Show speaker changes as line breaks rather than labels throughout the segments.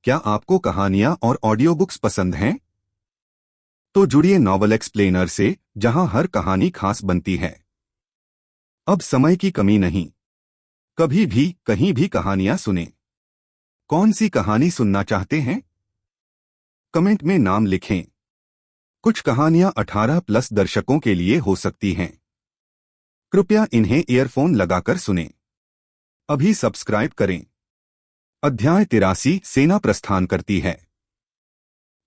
क्या आपको कहानियां और ऑडियो बुक्स पसंद हैं? तो जुड़िए नॉवल एक्सप्लेनर से, जहां हर कहानी खास बनती है। अब समय की कमी नहीं, कभी भी कहीं भी कहानियां सुनें। कौन सी कहानी सुनना चाहते हैं? कमेंट में नाम लिखें। कुछ कहानियां 18+ दर्शकों के लिए हो सकती हैं। कृपया इन्हें ईयरफोन लगाकर सुनें। अभी सब्सक्राइब करें। अध्याय 83 सेना प्रस्थान करती है।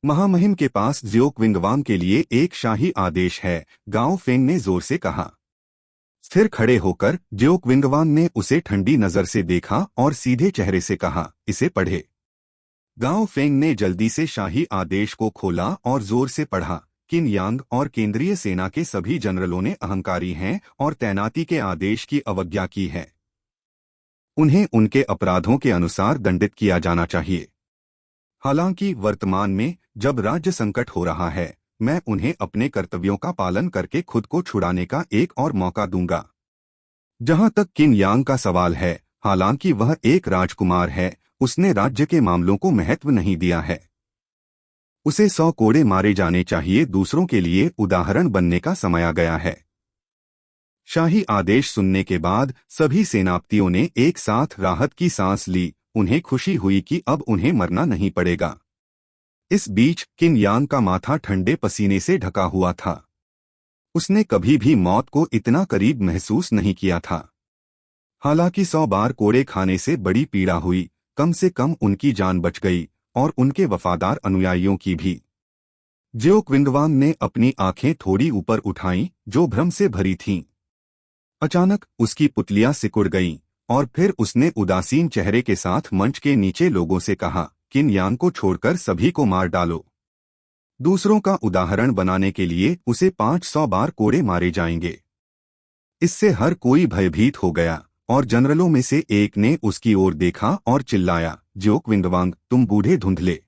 महामहिम के पास ज्योक विंगवांग के लिए एक शाही आदेश है, गांव फेंग ने जोर से कहा। स्थिर खड़े होकर ज्योक विंगवांग ने उसे ठंडी नजर से देखा और सीधे चेहरे से कहा, इसे पढ़े। गांव फेंग ने जल्दी से शाही आदेश को खोला और जोर से पढ़ा। किन यांग और केंद्रीय सेना के सभी जनरलों ने अहंकारी हैं और तैनाती के आदेश की अवज्ञा की है। उन्हें उनके अपराधों के अनुसार दंडित किया जाना चाहिए। हालांकि वर्तमान में जब राज्य संकट हो रहा है, मैं उन्हें अपने कर्तव्यों का पालन करके खुद को छुड़ाने का एक और मौका दूंगा। जहां तक किन यांग का सवाल है, हालांकि वह एक राजकुमार है, उसने राज्य के मामलों को महत्व नहीं दिया है। उसे 100 कोड़े मारे जाने चाहिए। दूसरों के लिए उदाहरण बनने का समय आ गया है। शाही आदेश सुनने के बाद सभी सेनापतियों ने एक साथ राहत की सांस ली। उन्हें खुशी हुई कि अब उन्हें मरना नहीं पड़ेगा। इस बीच किन यांग का माथा ठंडे पसीने से ढका हुआ था। उसने कभी भी मौत को इतना करीब महसूस नहीं किया था। हालांकि 100 बार कोड़े खाने से बड़ी पीड़ा हुई, कम से कम उनकी जान बच गई और उनके वफादार अनुयायियों की भी। ज्योक विंगवांग ने अपनी आंखें थोड़ी ऊपर उठाईं, जो भ्रम से भरी थीं। अचानक उसकी पुतलियां सिकुड़ गईं और फिर उसने उदासीन चेहरे के साथ मंच के नीचे लोगों से कहा, किन यांग को छोड़कर सभी को मार डालो। दूसरों का उदाहरण बनाने के लिए उसे 500 बार कोड़े मारे जाएंगे। इससे हर कोई भयभीत हो गया और जनरलों में से एक ने उसकी ओर देखा और चिल्लाया, ज्योक विंगवांग, तुम बूढ़े धुंधले।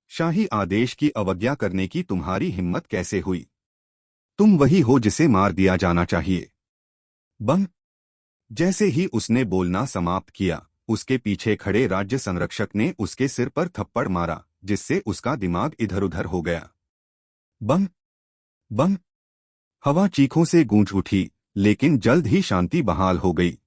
शाही आदेश की अवज्ञा करने की तुम्हारी हिम्मत कैसे हुई? तुम वही हो जिसे मार दिया जाना चाहिए। बम! जैसे ही उसने बोलना समाप्त किया, उसके पीछे खड़े राज्य संरक्षक ने उसके सिर पर थप्पड़ मारा, जिससे उसका दिमाग इधर-उधर हो गया। बम! बम! हवा चीखों से गूंज उठी, लेकिन जल्द ही शांति बहाल हो गई।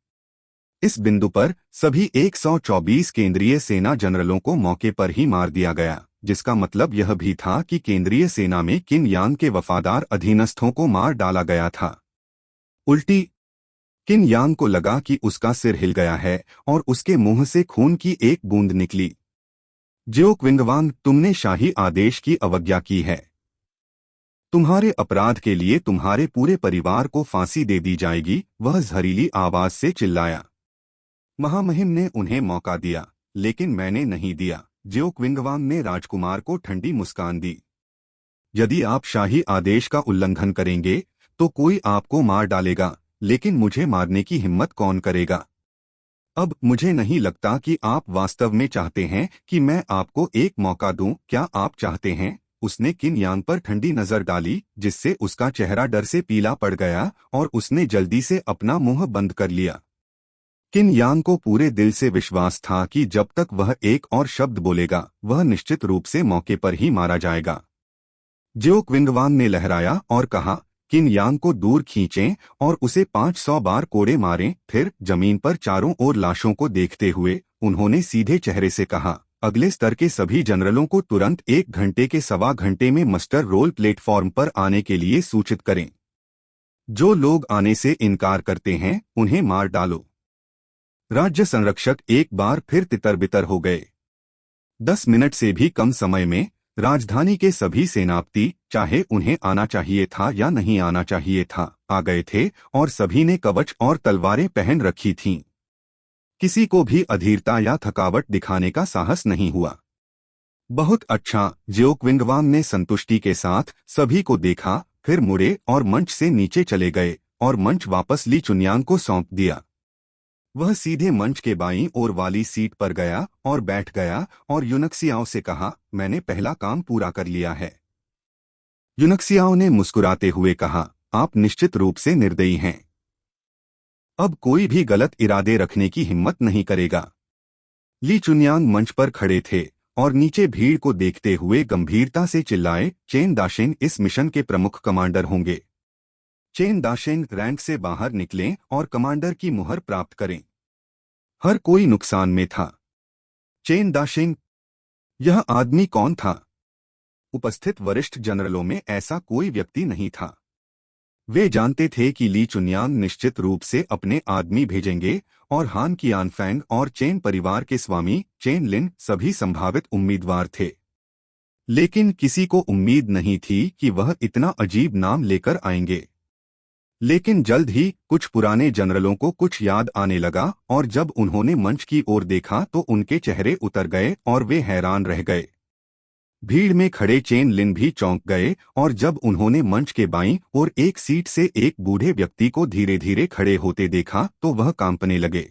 इस बिंदु पर सभी 124 केंद्रीय सेना जनरलों को मौके पर ही मार दिया गया, जिसका मतलब यह भी था कि केंद्रीय सेना में किन यांग के वफादार अधीनस्थों को मार डाला गया था। उल्टी किन यांग को लगा कि उसका सिर हिल गया है और उसके मुंह से खून की एक बूंद निकली। ज्योक विंगवांग, तुमने शाही आदेश की अवज्ञा की है। तुम्हारे अपराध के लिए तुम्हारे पूरे परिवार को फांसी दे दी जाएगी, वह जहरीली आवाज से चिल्लाया। महामहिम ने उन्हें मौका दिया, लेकिन मैंने नहीं दिया। ज्योक विंगवांग ने राजकुमार को ठंडी मुस्कान दी। यदि आप शाही आदेश का उल्लंघन करेंगे तो कोई आपको मार डालेगा, लेकिन मुझे मारने की हिम्मत कौन करेगा? अब मुझे नहीं लगता कि आप वास्तव में चाहते हैं कि मैं आपको एक मौका दूं। क्या आप चाहते हैं? उसने किन यांग पर ठंडी नजर डाली, जिससे उसका चेहरा डर से पीला पड़ गया और उसने जल्दी से अपना मुंह बंद कर लिया। किन यांग को पूरे दिल से विश्वास था कि जब तक वह एक और शब्द बोलेगा, वह निश्चित रूप से मौके पर ही मारा जाएगा। ज्योक विंगवांग ने लहराया और कहा, किन यांग को दूर खींचें और उसे 500 बार कोड़े मारें। फिर जमीन पर चारों ओर लाशों को देखते हुए उन्होंने सीधे चेहरे से कहा, अगले स्तर के सभी जनरलों को तुरंत 1 घंटे के सवा घंटे में मस्टर रोल प्लेटफॉर्म पर आने के लिए सूचित करें। जो लोग आने से इनकार करते हैं, उन्हें मार डालो। राज्य संरक्षक एक बार फिर तितर-बितर हो गए। 10 मिनट से भी कम समय में राजधानी के सभी सेनापति, चाहे उन्हें आना चाहिए था या नहीं आना चाहिए था, आ गए थे और सभी ने कवच और तलवारें पहन रखी थीं। किसी को भी अधीरता या थकावट दिखाने का साहस नहीं हुआ। बहुत अच्छा, ज्योक विंगवांग ने संतुष्टि के साथ सभी को देखा, फिर मुड़े और मंच से नीचे चले गए और मंच वापस ली चुनयांग को सौंप दिया। वह सीधे मंच के बाईं ओर वाली सीट पर गया और बैठ गया और यूनक्सियाओ से कहा, मैंने पहला काम पूरा कर लिया है। यूनक्सियाओ ने मुस्कुराते हुए कहा, आप निश्चित रूप से निर्दयी हैं। अब कोई भी गलत इरादे रखने की हिम्मत नहीं करेगा। ली चुनयांग मंच पर खड़े थे और नीचे भीड़ को देखते हुए गंभीरता से चिल्लाए, चेन दाशेन इस मिशन के प्रमुख कमांडर होंगे। चेन दाशेन रैंक से बाहर निकलें और कमांडर की मुहर प्राप्त करें। हर कोई नुकसान में था। चेन दाशेन, यह आदमी कौन था? उपस्थित वरिष्ठ जनरलों में ऐसा कोई व्यक्ति नहीं था। वे जानते थे कि ली चुनयांग निश्चित रूप से अपने आदमी भेजेंगे और हान कियानफैंग और चेन परिवार के स्वामी चेन लिन सभी संभावित उम्मीदवार थे। लेकिन किसी को उम्मीद नहीं थी कि वह इतना अजीब नाम लेकर आएंगे। लेकिन जल्द ही कुछ पुराने जनरलों को कुछ याद आने लगा और जब उन्होंने मंच की ओर देखा तो उनके चेहरे उतर गए और वे हैरान रह गए। भीड़ में खड़े चेन लिन भी चौंक गए और जब उन्होंने मंच के बाईं ओर एक सीट से एक बूढ़े व्यक्ति को धीरे धीरे खड़े होते देखा तो वह कांपने लगे।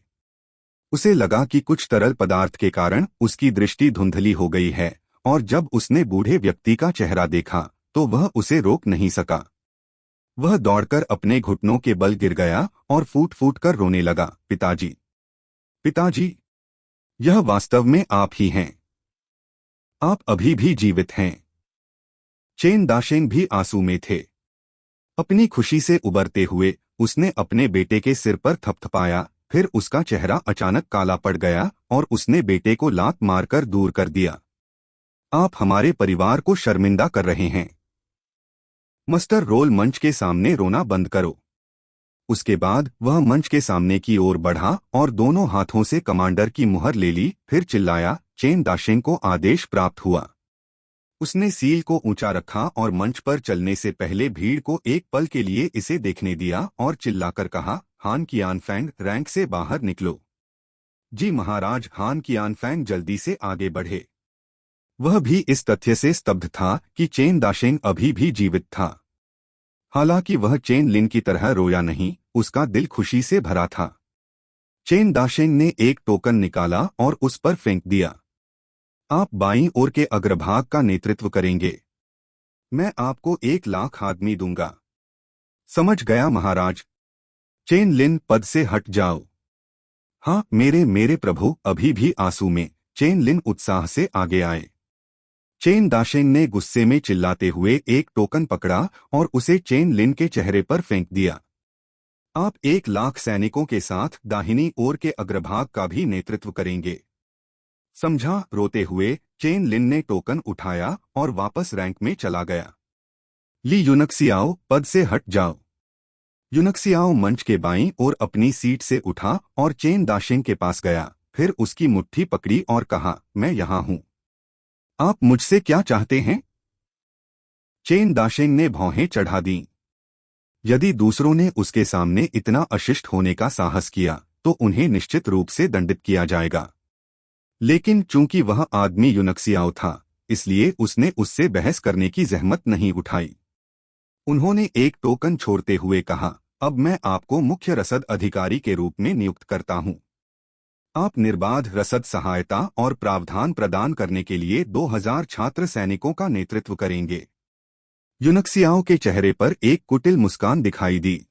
उसे लगा कि कुछ तरल पदार्थ के कारण उसकी दृष्टि धुंधली हो गई है और जब उसने बूढ़े व्यक्ति का चेहरा देखा तो वह उसे रोक नहीं सका। वह दौड़कर अपने घुटनों के बल गिर गया और फूट फूट कर रोने लगा। पिताजी, पिताजी, यह वास्तव में आप ही हैं। आप अभी भी जीवित हैं। चेन दाशेन भी आंसू में थे। अपनी खुशी से उबरते हुए उसने अपने बेटे के सिर पर थपथपाया, फिर उसका चेहरा अचानक काला पड़ गया और उसने बेटे को लात मारकर दूर कर दिया। आप हमारे परिवार को शर्मिंदा कर रहे हैं। मास्टर रोल, मंच के सामने रोना बंद करो। उसके बाद वह मंच के सामने की ओर बढ़ा और दोनों हाथों से कमांडर की मुहर ले ली, फिर चिल्लाया, चेन दाशेन को आदेश प्राप्त हुआ। उसने सील को ऊंचा रखा और मंच पर चलने से पहले भीड़ को एक पल के लिए इसे देखने दिया और चिल्लाकर कहा, हान कियानफैंग, रैंक से बाहर निकलो। जी महाराज। हान कियानफैंग जल्दी से आगे बढ़े। वह भी इस तथ्य से स्तब्ध था कि चेन दाशेन अभी भी जीवित था। हालांकि वह चेन लिन की तरह रोया नहीं, उसका दिल खुशी से भरा था। चेन दाशेन ने एक टोकन निकाला और उस पर फेंक दिया। आप बाईं ओर के अग्रभाग का नेतृत्व करेंगे। मैं आपको 1,00,000 आदमी दूंगा। समझ गया महाराज। चेन लिन, पद से हट जाओ। हाँ मेरे प्रभु। अभी भी आंसू में चेन लिन उत्साह से आगे आए। चेन दाशेन ने गुस्से में चिल्लाते हुए एक टोकन पकड़ा और उसे चेन लिन के चेहरे पर फेंक दिया। आप 1,00,000 सैनिकों के साथ दाहिनी ओर के अग्रभाग का भी नेतृत्व करेंगे। समझा। रोते हुए चेन लिन ने टोकन उठाया और वापस रैंक में चला गया। ली यूनक्सियाओ, पद से हट जाओ। यूनक्सियाओ मंच के बाईं ओर अपनी सीट से उठा और चेन दाशेन के पास गया, फिर उसकी मुट्ठी पकड़ी और कहा, मैं यहाँ हूँ। आप मुझसे क्या चाहते हैं? चेन दाशेन ने भौहें चढ़ा दी। यदि दूसरों ने उसके सामने इतना अशिष्ट होने का साहस किया तो उन्हें निश्चित रूप से दंडित किया जाएगा। लेकिन चूंकि वह आदमी यूनक्सियाओ था, इसलिए उसने उससे बहस करने की जहमत नहीं उठाई। उन्होंने एक टोकन छोड़ते हुए कहा, अब मैं आपको मुख्य रसद अधिकारी के रूप में नियुक्त करता हूं। आप निर्बाध रसद सहायता और प्रावधान प्रदान करने के लिए 2,000 छात्र सैनिकों का नेतृत्व करेंगे। यूनक्सियाओ के चेहरे पर एक कुटिल मुस्कान दिखाई दी।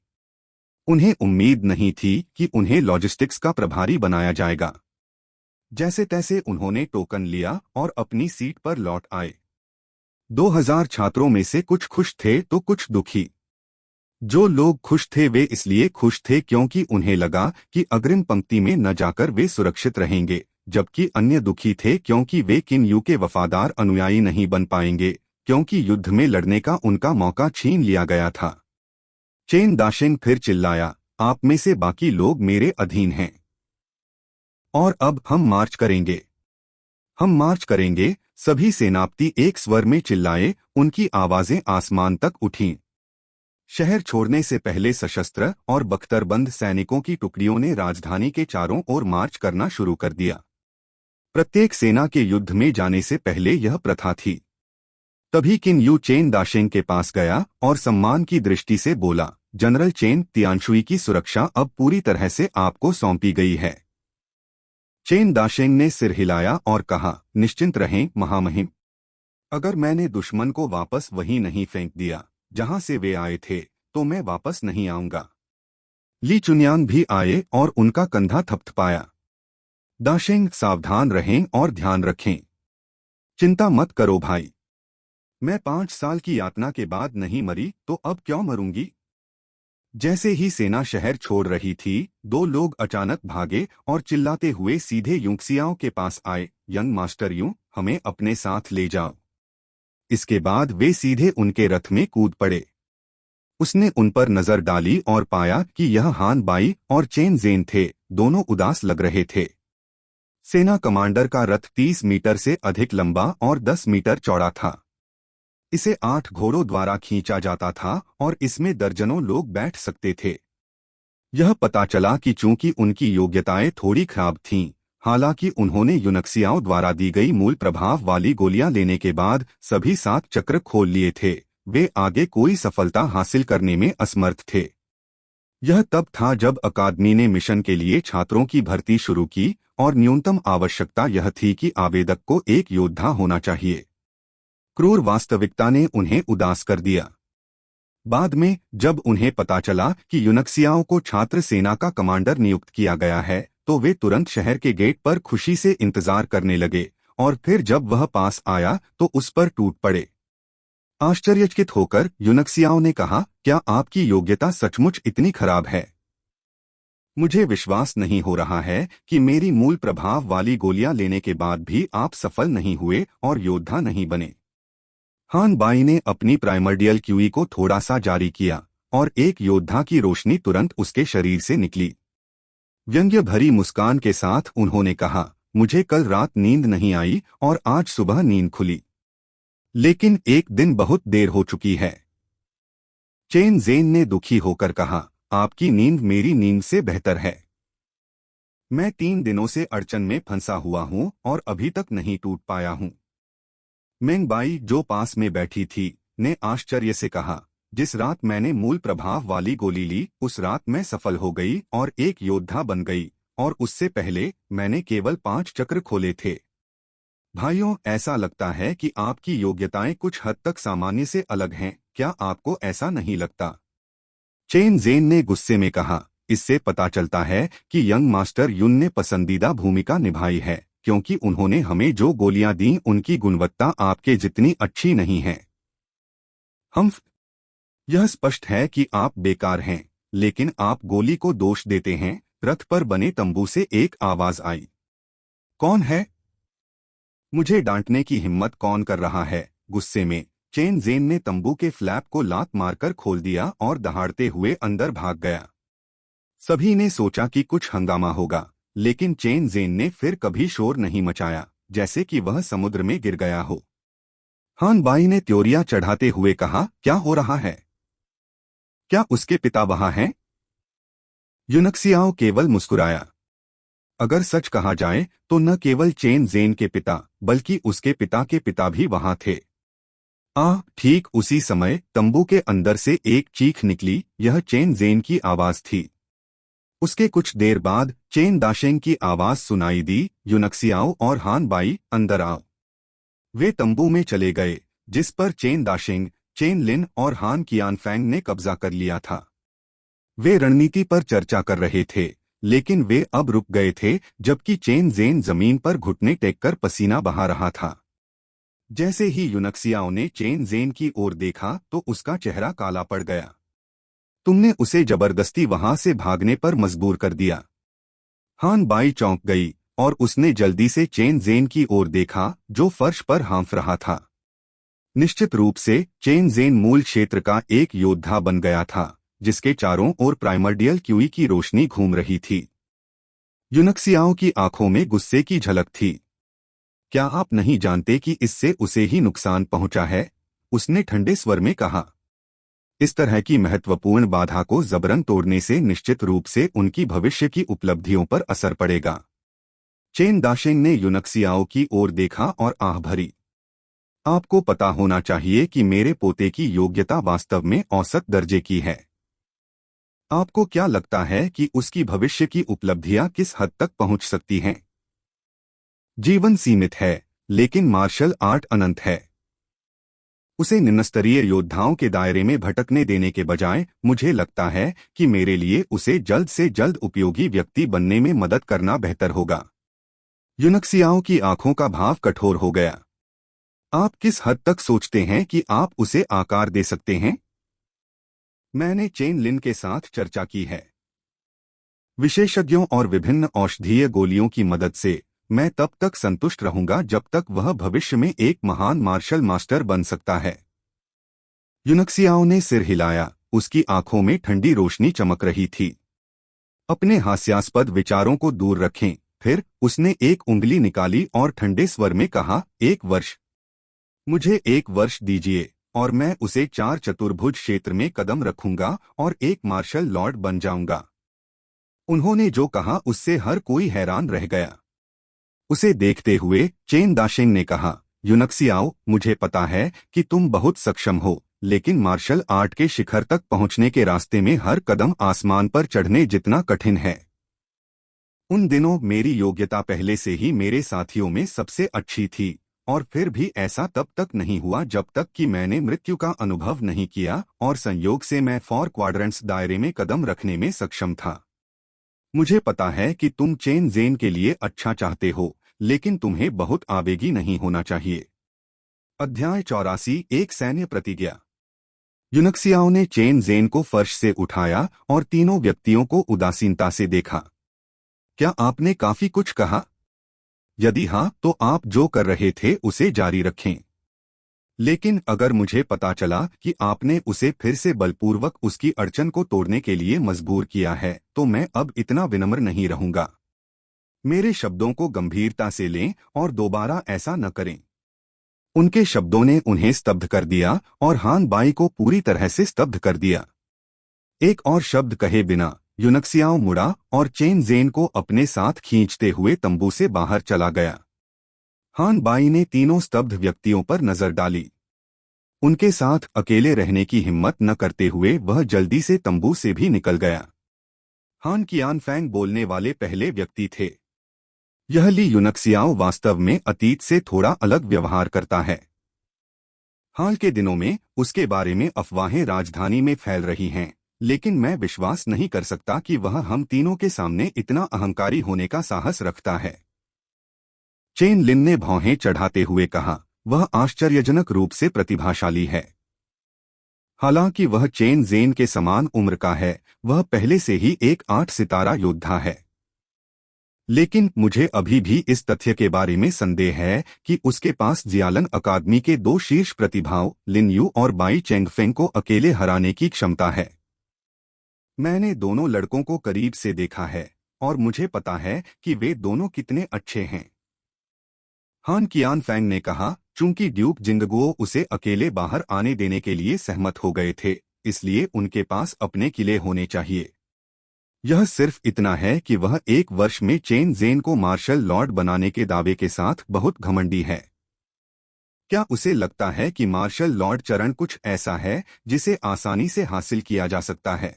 उन्हें उम्मीद नहीं थी कि उन्हें लॉजिस्टिक्स का प्रभारी बनाया जाएगा। जैसे तैसे उन्होंने टोकन लिया और अपनी सीट पर लौट आए। 2,000 छात्रों में से कुछ खुश थे तो कुछ दुखी। जो लोग खुश थे वे इसलिए खुश थे क्योंकि उन्हें लगा कि अग्रिम पंक्ति में न जाकर वे सुरक्षित रहेंगे, जबकि अन्य दुखी थे क्योंकि वे किन यू के वफादार अनुयायी नहीं बन पाएंगे, क्योंकि युद्ध में लड़ने का उनका मौका छीन लिया गया था। चेन दाशेन फिर चिल्लाया, आप में से बाकी लोग मेरे अधीन हैं और अब हम मार्च करेंगे। हम मार्च करेंगे। सभी सेनापति एक स्वर में चिल्लाए, उनकी आवाजें आसमान तक उठीं। शहर छोड़ने से पहले सशस्त्र और बख्तरबंद सैनिकों की टुकड़ियों ने राजधानी के चारों ओर मार्च करना शुरू कर दिया। प्रत्येक सेना के युद्ध में जाने से पहले यह प्रथा थी। तभी किन यू चेन दाशेन के पास गया और सम्मान की दृष्टि से बोला, जनरल चेन तियानशुई की सुरक्षा अब पूरी तरह से आपको सौंपी गई है। चेन दाशेन ने सिर हिलाया और कहा, निश्चिंत रहें महामहिम। अगर मैंने दुश्मन को वापस वहीं नहीं फेंक दिया जहां से वे आए थे, तो मैं वापस नहीं आऊंगा। ली चुनयांग भी आए और उनका कंधा थपथपाया। दाशेन, सावधान रहें और ध्यान रखें। चिंता मत करो भाई, मैं 5 साल की यातना के बाद नहीं मरी तो अब क्यों मरूंगी। जैसे ही सेना शहर छोड़ रही थी, 2 लोग अचानक भागे और चिल्लाते हुए सीधे यूक्सियाओं के पास आए। यंग मास्टर यूं, हमें अपने साथ ले जाओ। इसके बाद वे सीधे उनके रथ में कूद पड़े। उसने उन पर नजर डाली और पाया कि यह हान बाई और चेन जेन थे। दोनों उदास लग रहे थे। सेना कमांडर का रथ 30 मीटर से अधिक लंबा और 10 मीटर चौड़ा था। इसे 8 घोड़ों द्वारा खींचा जाता था और इसमें दर्जनों लोग बैठ सकते थे। यह पता चला कि चूंकि उनकी योग्यताएं थोड़ी खराब थीं, हालांकि उन्होंने यूनक्सियाओं द्वारा दी गई मूल प्रभाव वाली गोलियां लेने के बाद सभी 7 चक्र खोल लिए थे, वे आगे कोई सफलता हासिल करने में असमर्थ थे। यह तब था जब अकादमी ने मिशन के लिए छात्रों की भर्ती शुरू की और न्यूनतम आवश्यकता यह थी कि आवेदक को एक योद्धा होना चाहिए। क्रूर वास्तविकता ने उन्हें उदास कर दिया। बाद में जब उन्हें पता चला कि यूनक्सियाओं को छात्र सेना का कमांडर नियुक्त किया गया है, तो वे तुरंत शहर के गेट पर खुशी से इंतजार करने लगे और फिर जब वह पास आया तो उस पर टूट पड़े। आश्चर्यचकित होकर यूनक्सियाओं ने कहा, क्या आपकी योग्यता सचमुच इतनी खराब है? मुझे विश्वास नहीं हो रहा है कि मेरी मूल प्रभाव वाली गोलियां लेने के बाद भी आप सफल नहीं हुए और योद्धा नहीं बने। हान बाई ने अपनी प्राइमर्डियल क्यूई को थोड़ा सा जारी किया और एक योद्धा की रोशनी तुरंत उसके शरीर से निकली। व्यंग्य भरी मुस्कान के साथ उन्होंने कहा, मुझे कल रात नींद नहीं आई और आज सुबह नींद खुली, लेकिन एक दिन बहुत देर हो चुकी है। चेन जेन ने दुखी होकर कहा, आपकी नींद मेरी नींद से बेहतर है। मैं 3 दिनों से अड़चन में फंसा हुआ हूं और अभी तक नहीं टूट पाया हूं। मेंग बाई, जो पास में बैठी थी, ने आश्चर्य से कहा, जिस रात मैंने मूल प्रभाव वाली गोली ली उस रात मैं सफल हो गई और एक योद्धा बन गई, और उससे पहले मैंने केवल 5 चक्र खोले थे। भाइयों, ऐसा लगता है कि आपकी योग्यताएं कुछ हद तक सामान्य से अलग हैं, क्या आपको ऐसा नहीं लगता? चेन जेन ने गुस्से में कहा, इससे पता चलता है कि यंग मास्टर युन ने पसंदीदा भूमिका निभाई है, क्योंकि उन्होंने हमें जो गोलियां दी उनकी गुणवत्ता आपके जितनी अच्छी नहीं है। हम यह स्पष्ट है कि आप बेकार हैं, लेकिन आप गोली को दोष देते हैं। रथ पर बने तंबू से एक आवाज आई, कौन है? मुझे डांटने की हिम्मत कौन कर रहा है? गुस्से में चेन जेन ने तंबू के फ्लैप को लात मारकर खोल दिया और दहाड़ते हुए अंदर भाग गया। सभी ने सोचा कि कुछ हंगामा होगा, लेकिन चेन जेन ने फिर कभी शोर नहीं मचाया, जैसे कि वह समुद्र में गिर गया हो। हान बाई ने त्योरियां चढ़ाते हुए कहा, क्या हो रहा है? क्या उसके पिता वहां हैं? यूनक्सियाओ केवल मुस्कुराया। अगर सच कहा जाए तो न केवल चेन जेन के पिता बल्कि उसके पिता के पिता भी वहां थे। ठीक उसी समय तंबू के अंदर से एक चीख निकली। यह चेन जेन की आवाज थी। उसके कुछ देर बाद चेन दाशेंग की आवाज सुनाई दी, यूनक्सियाओ और हान बाई, अंदर आओ। वे तंबू में चले गए, जिस पर चेन दाशेंग, चेन लिन और हान कियानफैंग ने कब्जा कर लिया था। वे रणनीति पर चर्चा कर रहे थे, लेकिन वे अब रुक गए थे जबकि चेन जेन जमीन पर घुटने टेककर पसीना बहा रहा था। जैसे ही यूनक्सियाओ ने चेन जेन की ओर देखा तो उसका चेहरा काला पड़ गया। तुमने उसे जबरदस्ती वहां से भागने पर मजबूर कर दिया। हान बाई चौंक गई और उसने जल्दी से चेन जेन की ओर देखा, जो फर्श पर हाँफ रहा था। निश्चित रूप से चेन जेन मूल क्षेत्र का एक योद्धा बन गया था, जिसके चारों ओर प्राइमर्डियल क्यूई की रोशनी घूम रही थी। यूनक्सियाओ की आंखों में गुस्से की झलक थी। क्या आप नहीं जानते कि इससे उसे ही नुकसान पहुंचा है? उसने ठंडे स्वर में कहा। इस तरह की महत्वपूर्ण बाधा को जबरन तोड़ने से निश्चित रूप से उनकी भविष्य की उपलब्धियों पर असर पड़ेगा। चेन दाशेंग ने यूनक्सियाओ की ओर देखा और आह भरी। आपको पता होना चाहिए कि मेरे पोते की योग्यता वास्तव में औसत दर्जे की है। आपको क्या लगता है कि उसकी भविष्य की उपलब्धियां किस हद तक पहुंच सकती हैं? जीवन सीमित है, लेकिन मार्शल आर्ट अनंत है। उसे निम्नस्तरीय योद्धाओं के दायरे में भटकने देने के बजाय मुझे लगता है कि मेरे लिए उसे जल्द से जल्द उपयोगी व्यक्ति बनने में मदद करना बेहतर होगा। यूनक्सियाओ की आंखों का भाव कठोर हो गया। आप किस हद तक सोचते हैं कि आप उसे आकार दे सकते हैं? मैंने चेन लिन के साथ चर्चा की है। विशेषज्ञों और विभिन्न औषधीय गोलियों की मदद से मैं तब तक संतुष्ट रहूंगा जब तक वह भविष्य में एक महान मार्शल मास्टर बन सकता है। यूनक्सियाओ ने सिर हिलाया, उसकी आंखों में ठंडी रोशनी चमक रही थी। अपने हास्यास्पद विचारों को दूर रखें। फिर उसने एक उंगली निकाली और ठंडे स्वर में कहा, 1 वर्ष। मुझे 1 वर्ष दीजिए और मैं उसे 4 चतुर्भुज क्षेत्र में कदम रखूंगा और एक मार्शल लॉर्ड बन जाऊंगा। उन्होंने जो कहा उससे हर कोई हैरान रह गया। उसे देखते हुए चेन दाशिंग ने कहा, यूनक्सियाओ, मुझे पता है कि तुम बहुत सक्षम हो, लेकिन मार्शल आर्ट के शिखर तक पहुंचने के रास्ते में हर कदम आसमान पर चढ़ने जितना कठिन है। उन दिनों मेरी योग्यता पहले से ही मेरे साथियों में सबसे अच्छी थी, और फिर भी ऐसा तब तक नहीं हुआ जब तक कि मैंने मृत्यु का अनुभव नहीं किया और संयोग से मैं 4 क्वाड्रेंट्स दायरे में कदम रखने में सक्षम था। मुझे पता है कि तुम चेन ज़ेन के लिए अच्छा चाहते हो, लेकिन तुम्हें बहुत आवेगी नहीं होना चाहिए। अध्याय 84, एक सैन्य प्रतिज्ञा। यूनक्सियाओ ने चेन ज़ेन को फर्श से उठाया और तीनों व्यक्तियों को उदासीनता से देखा। क्या आपने काफी कुछ कहा? यदि हाँ, तो आप जो कर रहे थे उसे जारी रखें। लेकिन अगर मुझे पता चला कि आपने उसे फिर से बलपूर्वक उसकी अड़चन को तोड़ने के लिए मजबूर किया है, तो मैं अब इतना विनम्र नहीं रहूंगा। मेरे शब्दों को गंभीरता से लें और दोबारा ऐसा न करें। उनके शब्दों ने उन्हें स्तब्ध कर दिया और हान बाई को पूरी तरह से स्तब्ध कर दिया। एक और शब्द कहे बिना यूनक्सियाओ मुड़ा और चेन ज़ेन को अपने साथ खींचते हुए तंबू से बाहर चला गया। हान बाई ने तीनों स्तब्ध व्यक्तियों पर नजर डाली। उनके साथ अकेले रहने की हिम्मत न करते हुए वह जल्दी से तंबू से भी निकल गया। हान कियानफैंग बोलने वाले पहले व्यक्ति थे। यह ली यूनक्सियाओ वास्तव में अतीत से थोड़ा अलग व्यवहार करता है। हाल के दिनों में उसके बारे में अफवाहें राजधानी में फैल रही हैं, लेकिन मैं विश्वास नहीं कर सकता कि वह हम तीनों के सामने इतना अहंकारी होने का साहस रखता है। चेन लिन ने भौहें चढ़ाते हुए कहा, वह आश्चर्यजनक रूप से प्रतिभाशाली है। हालांकि वह चेन ज़ेन के समान उम्र का है, वह पहले से ही एक 8 सितारा योद्धा है। लेकिन मुझे अभी भी इस तथ्य के बारे में संदेह है कि उसके पास जियालन अकादमी के 2 शीर्ष प्रतिभाओं लिन यू और बाई चेंगफेंग को अकेले हराने की क्षमता है। मैंने दोनों लड़कों को करीब से देखा है और मुझे पता है कि वे दोनों कितने अच्छे हैं। हान कियानफैंग ने कहा, चूंकि ड्यूक जिंगगुओ उसे अकेले बाहर आने देने के लिए सहमत हो गए थे, इसलिए उनके पास अपने किले होने चाहिए। यह सिर्फ इतना है कि वह 1 वर्ष में चेन ज़ेन को मार्शल लॉर्ड बनाने के दावे के साथ बहुत घमंडी है। क्या उसे लगता है कि मार्शल लॉर्ड चरण कुछ ऐसा है जिसे आसानी से हासिल किया जा सकता है?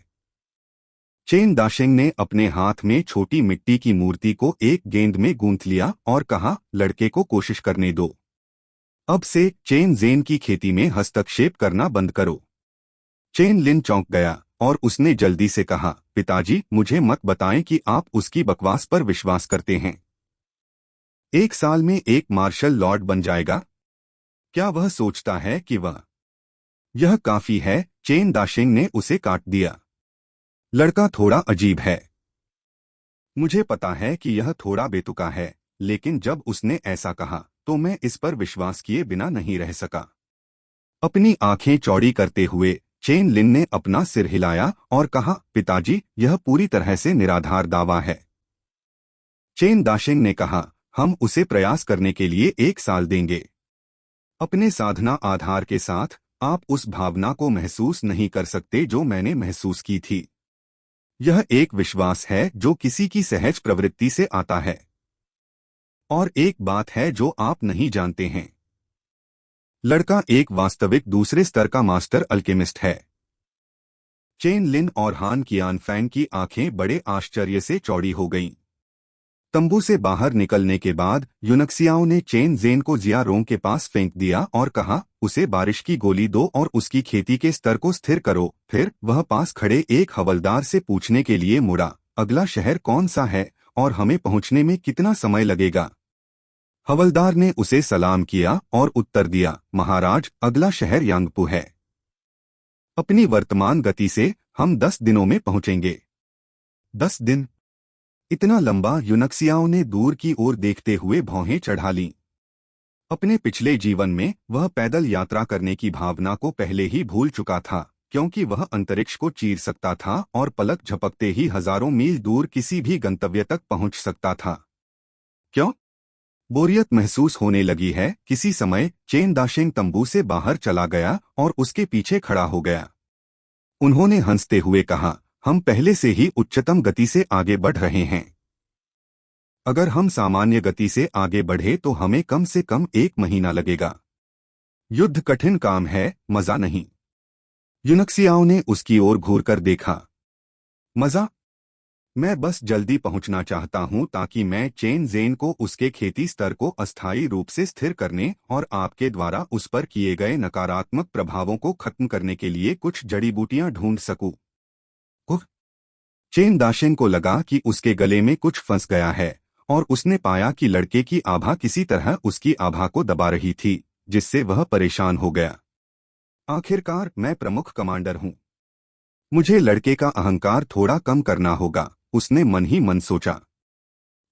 चेन दाशिंग ने अपने हाथ में छोटी मिट्टी की मूर्ति को एक गेंद में गूंथ लिया और कहा, लड़के को कोशिश करने दो। अब से चेन ज़ेन की खेती में हस्तक्षेप करना बंद करो। चेन लिन चौंक गया और उसने जल्दी से कहा, पिताजी, मुझे मत बताएं कि आप उसकी बकवास पर विश्वास करते हैं। 1 साल में एक मार्शल लॉर्ड बन जाएगा? क्या वह सोचता है कि वह यह काफी है? चेन दाशिंग ने उसे काट दिया। लड़का थोड़ा अजीब है। मुझे पता है कि यह थोड़ा बेतुका है, लेकिन जब उसने ऐसा कहा तो मैं इस पर विश्वास किए बिना नहीं रह सका। अपनी आंखें चौड़ी करते हुए चेन लिन ने अपना सिर हिलाया और कहा, पिताजी, यह पूरी तरह से निराधार दावा है। चेन दाशिंग ने कहा, हम उसे प्रयास करने के लिए 1 साल देंगे। अपने साधना आधार के साथ आप उस भावना को महसूस नहीं कर सकते जो मैंने महसूस की थी। यह एक विश्वास है जो किसी की सहज प्रवृत्ति से आता है। और एक बात है जो आप नहीं जानते हैं, लड़का एक वास्तविक दूसरे स्तर का मास्टर अल्केमिस्ट है। चेन लिन और हान कियानफैंग की आंखें बड़े आश्चर्य से चौड़ी हो गईं। तंबू से बाहर निकलने के बाद यूनक्सियाओ ने चेन ज़ेन को जिया रोंग के पास फेंक दिया और कहा, उसे बारिश की गोली दो और उसकी खेती के स्तर को स्थिर करो। फिर वह पास खड़े एक हवलदार से पूछने के लिए मुड़ा, अगला शहर कौन सा है और हमें पहुंचने में कितना समय लगेगा? हवलदार ने उसे सलाम किया और उत्तर दिया, महाराज, अगला शहर यांगपू है। अपनी वर्तमान गति से हम 10 दिनों में पहुंचेंगे। 10 दिन? इतना लंबा? यूनक्सियाओं ने दूर की ओर देखते हुए भौहें चढ़ा लीं। अपने पिछले जीवन में वह पैदल यात्रा करने की भावना को पहले ही भूल चुका था, क्योंकि वह अंतरिक्ष को चीर सकता था और पलक झपकते ही हजारों मील दूर किसी भी गंतव्य तक पहुंच सकता था। क्यों? बोरियत महसूस होने लगी है। किसी समय चेन दाशिंग तंबू से बाहर चला गया और उसके पीछे खड़ा हो गया। उन्होंने हंसते हुए कहा, हम पहले से ही उच्चतम गति से आगे बढ़ रहे हैं। अगर हम सामान्य गति से आगे बढ़े तो हमें कम से कम 1 महीना लगेगा। युद्ध कठिन काम है, मजा नहीं। यूनक्सियाओं ने उसकी ओर घूरकर देखा। मजा? मैं बस जल्दी पहुंचना चाहता हूं ताकि मैं चेन ज़ेन को उसके खेती स्तर को अस्थायी रूप से स्थिर करने और आपके द्वारा उस पर किए गए नकारात्मक प्रभावों को खत्म करने के लिए कुछ जड़ी बूटियां ढूंढ सकूं। चेन दाशिंग को लगा कि उसके गले में कुछ फंस गया है और उसने पाया कि लड़के की आभा किसी तरह उसकी आभा को दबा रही थी, जिससे वह परेशान हो गया। आखिरकार मैं प्रमुख कमांडर हूं। मुझे लड़के का अहंकार थोड़ा कम करना होगा, उसने मन ही मन सोचा।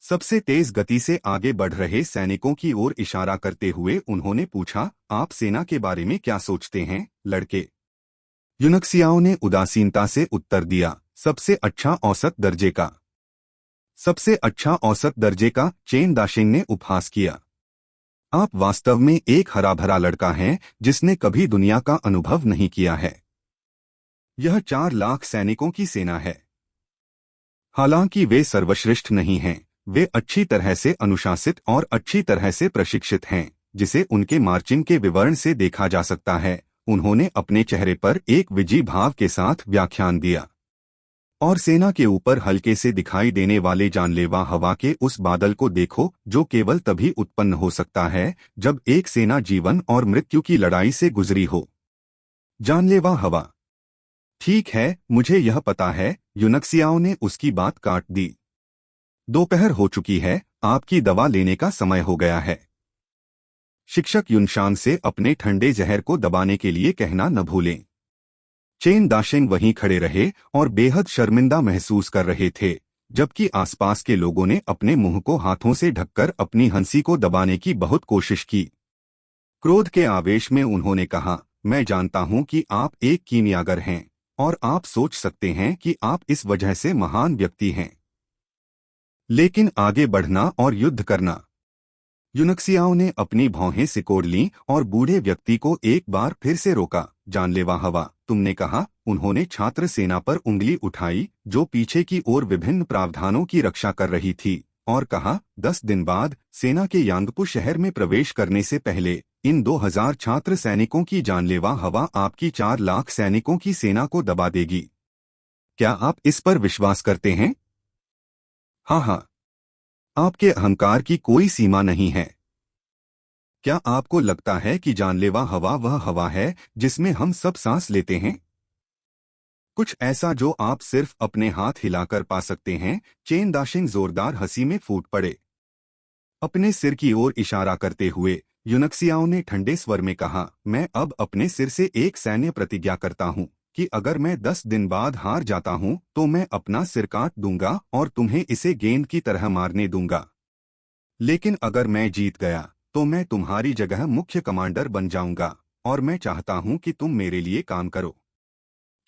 सबसे तेज गति से आगे बढ़ रहे सैनिकों की ओर इशारा करते हुए उन्होंने पूछा, आप सेना के बारे में क्या सोचते हैं, लड़के? यूनक्सियाओं ने उदासीनता से उत्तर दिया, सबसे अच्छा औसत दर्जे का। सबसे अच्छा औसत दर्जे का? चेन दाशिंग ने उपहास किया। आप वास्तव में एक हरा भरा लड़का हैं जिसने कभी दुनिया का अनुभव नहीं किया है। यह 4 लाख सैनिकों की सेना है। हालांकि वे सर्वश्रेष्ठ नहीं हैं, वे अच्छी तरह से अनुशासित और अच्छी तरह से प्रशिक्षित हैं, जिसे उनके मार्चिंग के विवरण से देखा जा सकता है। उन्होंने अपने चेहरे पर एक विजयी भाव के साथ व्याख्यान दिया। और सेना के ऊपर हल्के से दिखाई देने वाले जानलेवा हवा के उस बादल को देखो जो केवल तभी उत्पन्न हो सकता है जब एक सेना जीवन और मृत्यु की लड़ाई से गुजरी हो। जानलेवा हवा? ठीक है, मुझे यह पता है। यूनक्सियाओं ने उसकी बात काट दी। दोपहर हो चुकी है, आपकी दवा लेने का समय हो गया है। शिक्षक युनशांग से अपने ठंडे जहर को दबाने के लिए कहना न भूलें। चेन दाशिंग वहीं खड़े रहे और बेहद शर्मिंदा महसूस कर रहे थे, जबकि आसपास के लोगों ने अपने मुंह को हाथों से ढककर अपनी हंसी को दबाने की बहुत कोशिश की। क्रोध के आवेश में उन्होंने कहा, मैं जानता हूं कि आप एक कीमियागर हैं और आप सोच सकते हैं कि आप इस वजह से महान व्यक्ति हैं, लेकिन आगे बढ़ना और युद्ध करना। यूनक्सियाओं ने अपनी भौहें सिकोड़ लीं और बूढ़े व्यक्ति को एक बार फिर से रोका। जानलेवा हवा, तुमने कहा। उन्होंने छात्र सेना पर उंगली उठाई जो पीछे की ओर विभिन्न प्रावधानों की रक्षा कर रही थी, और कहा, 10 दिन बाद सेना के यांगपू शहर में प्रवेश करने से पहले इन 2000 छात्र सैनिकों की जानलेवा हवा आपकी 4 लाख सैनिकों की सेना को दबा देगी। क्या आप इस पर विश्वास करते हैं? हाँ हाँ। आपके अहंकार की कोई सीमा नहीं है। क्या आपको लगता है कि जानलेवा हवा वह हवा है जिसमें हम सब सांस लेते हैं? कुछ ऐसा जो आप सिर्फ अपने हाथ हिलाकर पा सकते हैं। चेन दाशिंग जोरदार हंसी में फूट पड़े। अपने सिर की ओर इशारा करते हुए यूनक्सियाओं ने ठंडे स्वर में कहा, मैं अब अपने सिर से एक सैन्य प्रतिज्ञा करता हूं कि अगर मैं 10 दिन बाद हार जाता हूं तो मैं अपना सिर काट दूंगा और तुम्हें इसे गेंद की तरह मारने दूंगा। लेकिन अगर मैं जीत गया तो मैं तुम्हारी जगह मुख्य कमांडर बन जाऊंगा और मैं चाहता हूं कि तुम मेरे लिए काम करो।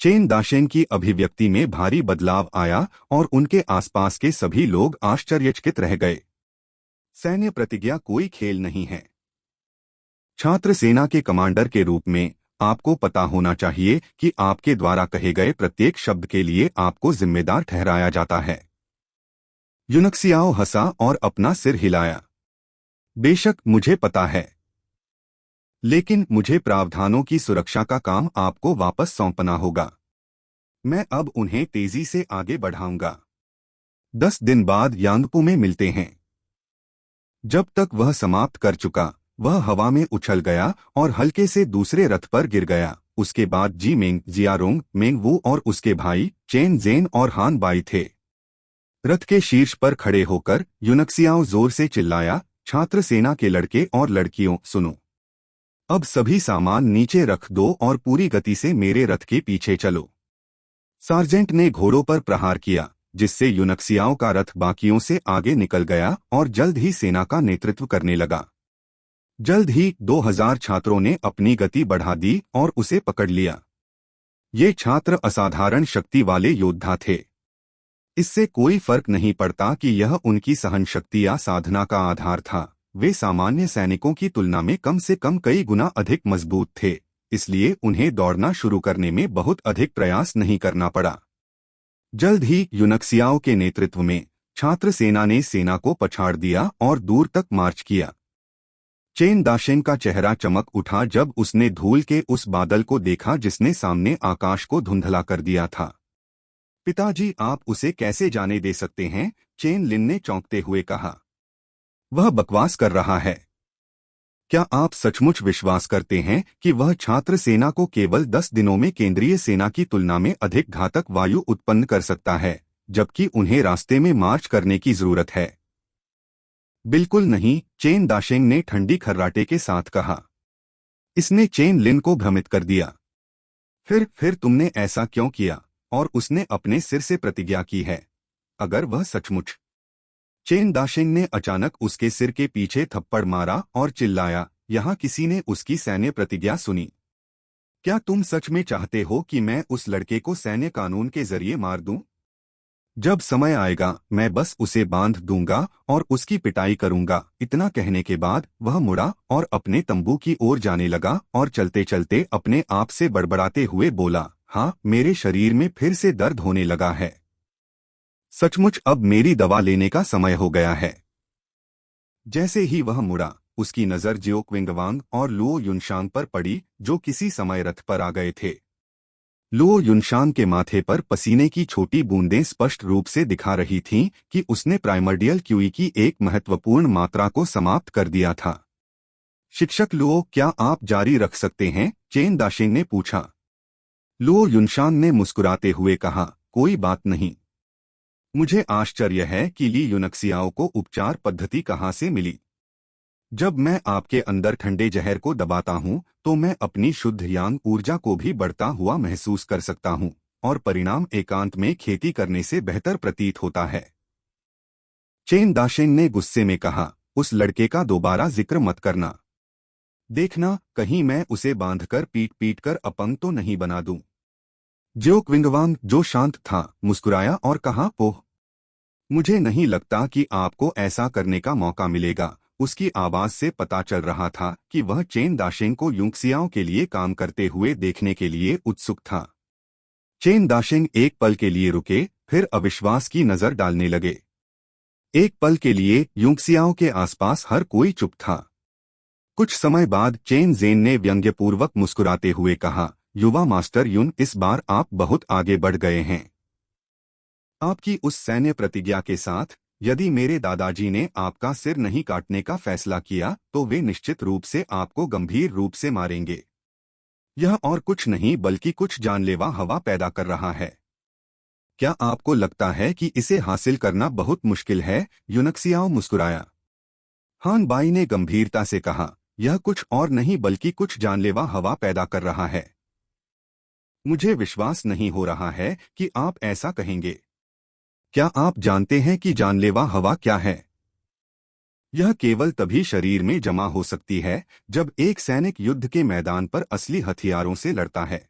चेन दाशिंग की अभिव्यक्ति में भारी बदलाव आया और उनके आसपास के सभी लोग आश्चर्यचकित रह गए। सैन्य प्रतिज्ञा कोई खेल नहीं है। छात्र सेना के कमांडर के रूप में आपको पता होना चाहिए कि आपके द्वारा कहे गए प्रत्येक शब्द के लिए आपको जिम्मेदार ठहराया जाता है। यूनक्सियाओ हंसा और अपना सिर हिलाया। बेशक मुझे पता है, लेकिन मुझे प्रावधानों की सुरक्षा का काम आपको वापस सौंपना होगा। मैं अब उन्हें तेजी से आगे बढ़ाऊंगा। 10 दिन बाद यांगपू में मिलते हैं। जब तक वह समाप्त कर चुका, वह हवा में उछल गया और हल्के से दूसरे रथ पर गिर गया। उसके बाद जी मेंग, जियारोंग, मेंग वू और उसके भाई चेन ज़ेन और हान बाई थे। रथ के शीर्ष पर खड़े होकर यूनक्सियाओ जोर से चिल्लाया, छात्र सेना के लड़के और लड़कियों, सुनो। अब सभी सामान नीचे रख दो और पूरी गति से मेरे रथ के पीछे चलो। सार्जेंट ने घोड़ों पर प्रहार किया, जिससे यूनक्सियाओं का रथ बाकियों से आगे निकल गया और जल्द ही सेना का नेतृत्व करने लगा। जल्द ही 2000 छात्रों ने अपनी गति बढ़ा दी और उसे पकड़ लिया। ये छात्र असाधारण शक्ति वाले योद्धा थे। इससे कोई फर्क नहीं पड़ता कि यह उनकी सहन शक्ति या साधना का आधार था। वे सामान्य सैनिकों की तुलना में कम से कम कई गुना अधिक मजबूत थे, इसलिए उन्हें दौड़ना शुरू करने में बहुत अधिक प्रयास नहीं करना पड़ा। जल्द ही यूनक्सियाओं के नेतृत्व में छात्र सेना ने सेना को पछाड़ दिया और दूर तक मार्च किया। चेन दाशेंग का चेहरा चमक उठा जब उसने धूल के उस बादल को देखा जिसने सामने आकाश को धुंधला कर दिया था। पिताजी, आप उसे कैसे जाने दे सकते हैं? चेन लिन ने चौंकते हुए कहा। वह बकवास कर रहा है। क्या आप सचमुच विश्वास करते हैं कि वह छात्र सेना को केवल 10 दिनों में केंद्रीय सेना की तुलना में अधिक घातक वायु उत्पन्न कर सकता है, जबकि उन्हें रास्ते में मार्च करने की जरूरत है? बिल्कुल नहीं, चेन दाशेंग ने ठंडी खर्राटे के साथ कहा। इसने चेन लिन को भ्रमित कर दिया। फिर तुमने ऐसा क्यों किया? और उसने अपने सिर से प्रतिज्ञा की है। अगर वह सचमुच... चेन दाशेंग ने अचानक उसके सिर के पीछे थप्पड़ मारा और चिल्लाया, यहाँ किसी ने उसकी सैन्य प्रतिज्ञा सुनी? क्या तुम सच में चाहते हो कि मैं उस लड़के को सैन्य कानून के जरिए मार दूं? जब समय आएगा मैं बस उसे बांध दूंगा और उसकी पिटाई करूंगा। इतना कहने के बाद वह मुड़ा और अपने तंबू की ओर जाने लगा और चलते चलते अपने आप से बड़बड़ाते हुए बोला, हाँ, मेरे शरीर में फिर से दर्द होने लगा है। सचमुच अब मेरी दवा लेने का समय हो गया है। जैसे ही वह मुड़ा, उसकी नजर जियो क्विंगवांग और लुओ युनशांग पर पड़ी, जो किसी समय रथ पर आ गए थे। लुओ युनशांग के माथे पर पसीने की छोटी बूंदें स्पष्ट रूप से दिखा रही थीं कि उसने प्राइमर्डियल क्यूई की एक महत्वपूर्ण मात्रा को समाप्त कर दिया था। शिक्षक लुओ, क्या आप जारी रख सकते हैं? चेन दाशेंग ने पूछा। लुओ युनशांग ने मुस्कुराते हुए कहा, कोई बात नहीं। मुझे आश्चर्य है कि ली यूनक्सियाओं को उपचार पद्धति कहाँ से मिली। जब मैं आपके अंदर ठंडे जहर को दबाता हूं तो मैं अपनी शुद्ध यांग ऊर्जा को भी बढ़ता हुआ महसूस कर सकता हूं और परिणाम एकांत में खेती करने से बेहतर प्रतीत होता है। चेन दाशेंग ने गुस्से में कहा, उस लड़के का दोबारा जिक्र मत करना। देखना कहीं मैं उसे बांधकर पीट पीट कर अपंग तो नहीं बना दूं। जियो क्विंगवांग, जो शांत था, मुस्कुराया और कहा, पोह, मुझे नहीं लगता कि आपको ऐसा करने का मौका मिलेगा। उसकी आवाज से पता चल रहा था कि वह चेन दाशेंग को यूनक्सियाओं के लिए काम करते हुए देखने के लिए उत्सुक था। चेन दाशेंग एक पल के लिए रुके, फिर अविश्वास की नजर डालने लगे। एक पल के लिए यूनक्सियाओं के आसपास हर कोई चुप था। कुछ समय बाद चेन जेन ने व्यंग्यपूर्वक मुस्कुराते हुए कहा, युवा मास्टर युन, इस बार आप बहुत आगे बढ़ गए हैं। आपकी उस सैन्य प्रतिज्ञा के साथ, यदि मेरे दादाजी ने आपका सिर नहीं काटने का फैसला किया तो वे निश्चित रूप से आपको गंभीर रूप से मारेंगे। यह और कुछ नहीं बल्कि कुछ जानलेवा हवा पैदा कर रहा है। क्या आपको लगता है कि इसे हासिल करना बहुत मुश्किल है? यूनक्सियाओ मुस्कुराया। हान बाई ने गंभीरता से कहा, यह कुछ और नहीं बल्कि कुछ जानलेवा हवा पैदा कर रहा है। मुझे विश्वास नहीं हो रहा है कि आप ऐसा कहेंगे। क्या आप जानते हैं कि जानलेवा हवा क्या है? यह केवल तभी शरीर में जमा हो सकती है जब एक सैनिक युद्ध के मैदान पर असली हथियारों से लड़ता है।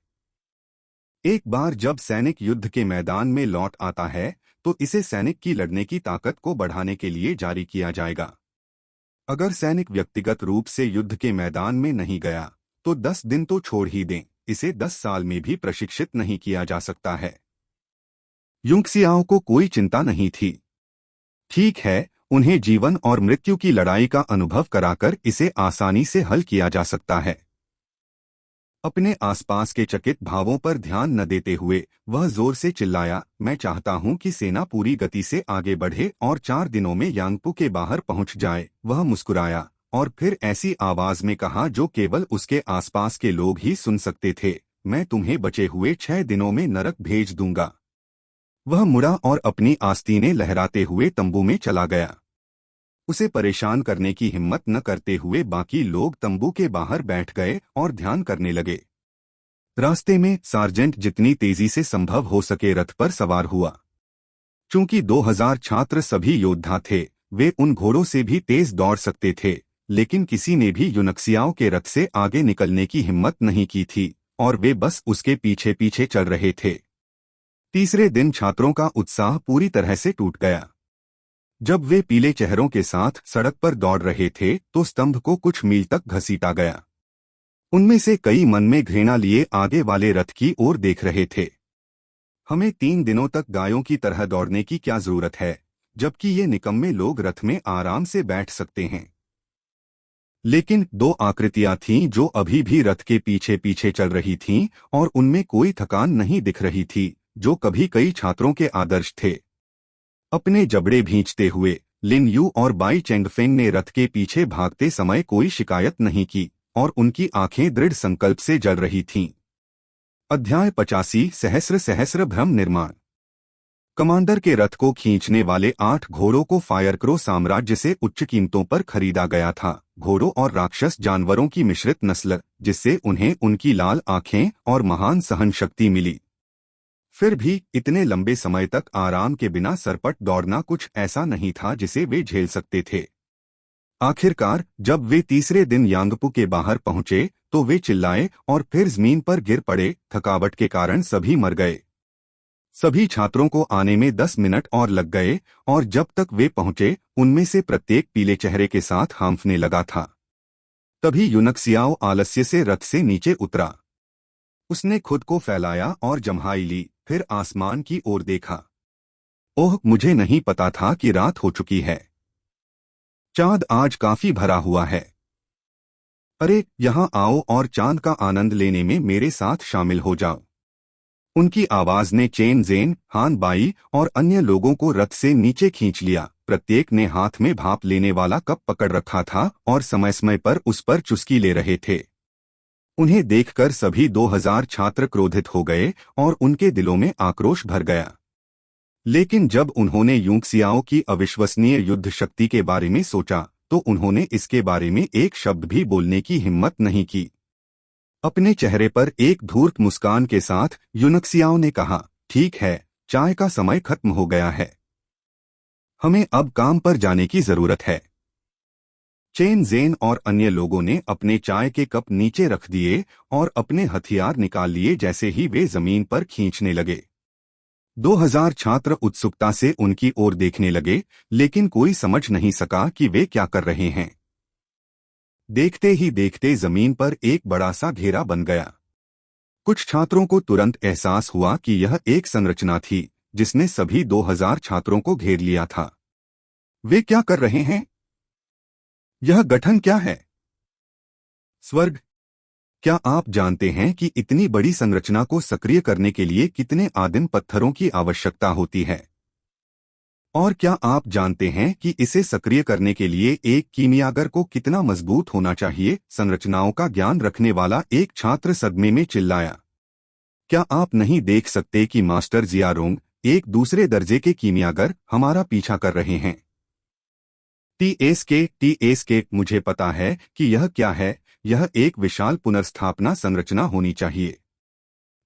एक बार जब सैनिक युद्ध के मैदान में लौट आता है तो इसे सैनिक की लड़ने की ताकत को बढ़ाने के लिए जारी किया जाएगा। अगर सैनिक व्यक्तिगत रूप से युद्ध के मैदान में नहीं गया तो 10 दिन तो छोड़ ही दें, इसे 10 साल में भी प्रशिक्षित नहीं किया जा सकता है। यूनक्सियाओं को कोई चिंता नहीं थी। ठीक है, उन्हें जीवन और मृत्यु की लड़ाई का अनुभव कराकर इसे आसानी से हल किया जा सकता है। अपने आसपास के चकित भावों पर ध्यान न देते हुए वह जोर से चिल्लाया, मैं चाहता हूं कि सेना पूरी गति से आगे बढ़े और 4 दिनों में यांगपू के बाहर पहुंच जाए। वह मुस्कुराया और फिर ऐसी आवाज में कहा जो केवल उसके आसपास के लोग ही सुन सकते थे, मैं तुम्हें बचे हुए 6 दिनों में नरक भेज दूंगा। वह मुड़ा और अपनी आस्तीनें लहराते हुए तंबू में चला गया। उसे परेशान करने की हिम्मत न करते हुए बाकी लोग तंबू के बाहर बैठ गए और ध्यान करने लगे। रास्ते में सार्जेंट जितनी तेजी से संभव हो सके रथ पर सवार हुआ। चूंकि 2000 छात्र सभी योद्धा थे, वे उन घोड़ों से भी तेज दौड़ सकते थे, लेकिन किसी ने भी यूनक्सियाओं के रथ से आगे निकलने की हिम्मत नहीं की थी और वे बस उसके पीछे पीछे चल रहे थे। तीसरे दिन छात्रों का उत्साह पूरी तरह से टूट गया। जब वे पीले चेहरों के साथ सड़क पर दौड़ रहे थे तो स्तंभ को कुछ मील तक घसीटा गया। उनमें से कई मन में घृणा लिए आगे वाले रथ की ओर देख रहे थे। हमें 3 दिनों तक गायों की तरह दौड़ने की क्या जरूरत है, जबकि ये निकम्मे लोग रथ में आराम से बैठ सकते हैं। लेकिन 2 आकृतियां थीं जो अभी भी रथ के पीछे पीछे चल रही थीं और उनमें कोई थकान नहीं दिख रही थी, जो कभी कई छात्रों के आदर्श थे। अपने जबड़े भींचते हुए लिन यू और बाई चेंगफेंग ने रथ के पीछे भागते समय कोई शिकायत नहीं की और उनकी आंखें दृढ़ संकल्प से जल रही थीं। अध्याय 85 सहस्र सहस्र भ्रम निर्माण। कमांडर के रथ को खींचने वाले 8 घोड़ों को फायरक्रो साम्राज्य से उच्च कीमतों पर खरीदा गया था। घोड़ों और राक्षस जानवरों की मिश्रित नस्ल, जिससे उन्हें उनकी लाल आंखें और महान सहन शक्ति मिली। फिर भी इतने लंबे समय तक आराम के बिना सरपट दौड़ना कुछ ऐसा नहीं था जिसे वे झेल सकते थे। आखिरकार जब वे तीसरे दिन यांगपू के बाहर पहुंचे तो वे चिल्लाए और फिर जमीन पर गिर पड़े। थकावट के कारण सभी मर गए। सभी छात्रों को आने में 10 मिनट और लग गए और जब तक वे पहुंचे उनमें से प्रत्येक पीले चेहरे के साथ हांफने लगा था। तभी यूनक्सियाओ आलस्य से रथ से नीचे उतरा। उसने खुद को फैलाया और जम्हाई ली, फिर आसमान की ओर देखा। ओह, मुझे नहीं पता था कि रात हो चुकी है। चांद आज काफी भरा हुआ है। अरे, यहाँ आओ और चांद का आनंद लेने में मेरे साथ शामिल हो जाओ। उनकी आवाज ने चेन जेन, हान बाई और अन्य लोगों को रथ से नीचे खींच लिया। प्रत्येक ने हाथ में भाप लेने वाला कप पकड़ रखा था और समय समय पर उस पर चुस्की ले रहे थे। उन्हें देखकर सभी 2000 छात्र क्रोधित हो गए और उनके दिलों में आक्रोश भर गया। लेकिन जब उन्होंने यूनक्सियाओ की अविश्वसनीय युद्ध शक्ति के बारे में सोचा तो उन्होंने इसके बारे में एक शब्द भी बोलने की हिम्मत नहीं की। अपने चेहरे पर एक धूर्त मुस्कान के साथ यूनक्सियाओ ने कहा, ठीक है, चाय का समय खत्म हो गया है। हमें अब काम पर जाने की जरूरत है। चेन जेन और अन्य लोगों ने अपने चाय के कप नीचे रख दिए और अपने हथियार निकाल लिए जैसे ही वे जमीन पर खींचने लगे। 2000 छात्र उत्सुकता से उनकी ओर देखने लगे, लेकिन कोई समझ नहीं सका कि वे क्या कर रहे हैं। देखते ही देखते जमीन पर एक बड़ा सा घेरा बन गया। कुछ छात्रों को तुरंत एहसास हुआ कि यह एक संरचना थी जिसने सभी 2000 छात्रों को घेर लिया था। वे क्या कर रहे हैं? यह गठन क्या है? स्वर्ग! क्या आप जानते हैं कि इतनी बड़ी संरचना को सक्रिय करने के लिए कितने आदिम पत्थरों की आवश्यकता होती है? और क्या आप जानते हैं कि इसे सक्रिय करने के लिए एक कीमियागर को कितना मजबूत होना चाहिए? संरचनाओं का ज्ञान रखने वाला एक छात्र सदमे में चिल्लाया। क्या आप नहीं देख सकते कि मास्टर जियारोंग, एक दूसरे दर्जे के कीमियागर, हमारा पीछा कर रहे हैं? टीएसके, मुझे पता है कि यह क्या है। यह एक विशाल पुनर्स्थापना संरचना होनी चाहिए।